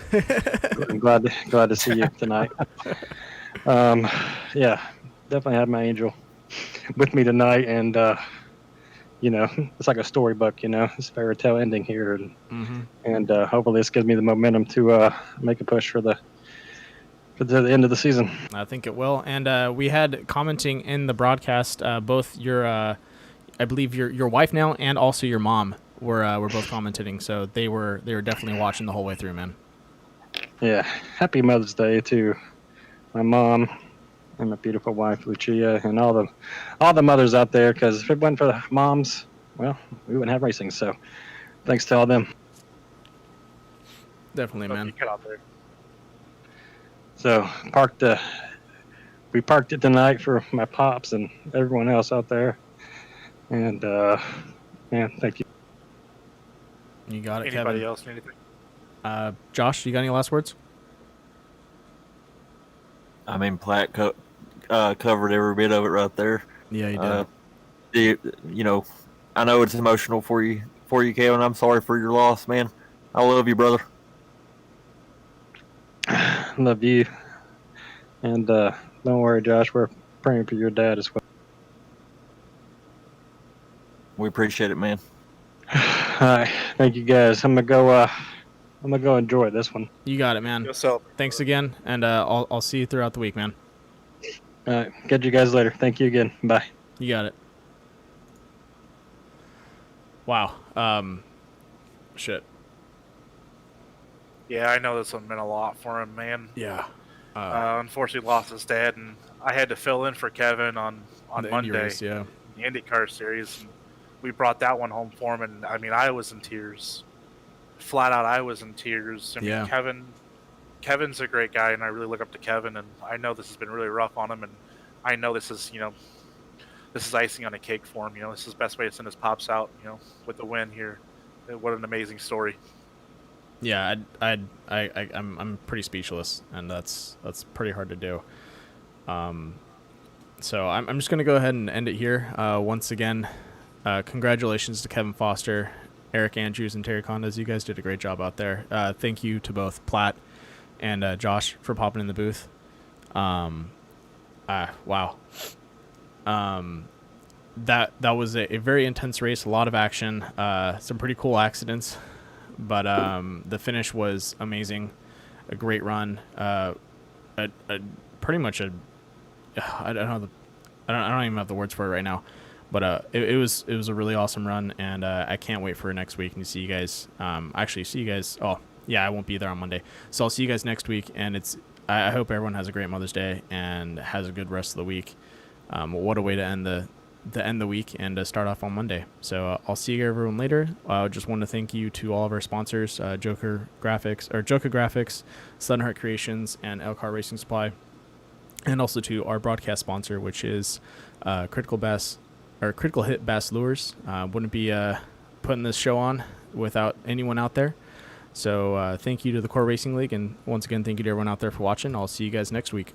I'm glad to see you tonight. Yeah, definitely had my angel with me tonight, and it's like a storybook. It's a fairy tale ending here, and hopefully this gives me the momentum to make a push for the end of the season. I think it will. And we had commenting in the broadcast, both your, I believe your wife now, and also your mom were both commenting. So they were definitely watching the whole way through, man. Yeah, happy Mother's Day to my mom and my beautiful wife Lucia, and all the mothers out there. Because if it wasn't for the moms, well, we wouldn't have racing. So thanks to all them. Definitely, man. Get out there. So we parked it tonight for my pops and everyone else out there. And man, thank you. You got it, Anybody Kevin. else need anything? Josh, you got any last words? I mean, Platt covered every bit of it right there. Yeah, he did. I know it's emotional for you, Kevin. I'm sorry for your loss, man. I love you, brother. Love you. And don't worry, Josh, we're praying for your dad as well. We appreciate it, man. All right, thank you guys. I'm gonna go enjoy this one. You got it, man. Thanks again, and I'll see you throughout the week, man. All right, catch you guys later. Thank you again. Bye. You got it. Wow. Shit. Yeah, I know this one meant a lot for him, man. Yeah. Unfortunately lost his dad, and I had to fill in for Kevin on the Monday. Indy race, yeah. The IndyCar series. And we brought that one home for him, and I mean, I was in tears. Flat out, I was in tears. I mean, Yeah. Kevin's a great guy, and I really look up to Kevin, and I know this has been really rough on him, and I know this is icing on a cake for him. This is the best way to send his pops out, with the win here. What an amazing story. Yeah, I'm pretty speechless, and that's pretty hard to do. So I'm just gonna go ahead and end it here. Once again, congratulations to Kevin Foster, Eric Andrews, and Terry Condas. You guys did a great job out there. Thank you to both Platt and Josh for popping in the booth. Wow. That was a very intense race, a lot of action, some pretty cool accidents, but the finish was amazing, a great run, pretty much I don't even have the words for it right now, but it was a really awesome run, and I can't wait for next week and to see you guys. Oh yeah, I won't be there on Monday, so I'll see you guys next week, and I hope everyone has a great Mother's Day and has a good rest of the week. What a way to end the week and to start off on Monday. So I'll see you everyone later. Just want to thank you to all of our sponsors, Joker Graphics, Southern Heart Creations, and Elkhart Racing Supply, and also to our broadcast sponsor, which is Critical Hit Bass Lures. Wouldn't be putting this show on without anyone out there. So thank you to the Core Racing League, and once again, thank you to everyone out there for watching. I'll see you guys next week.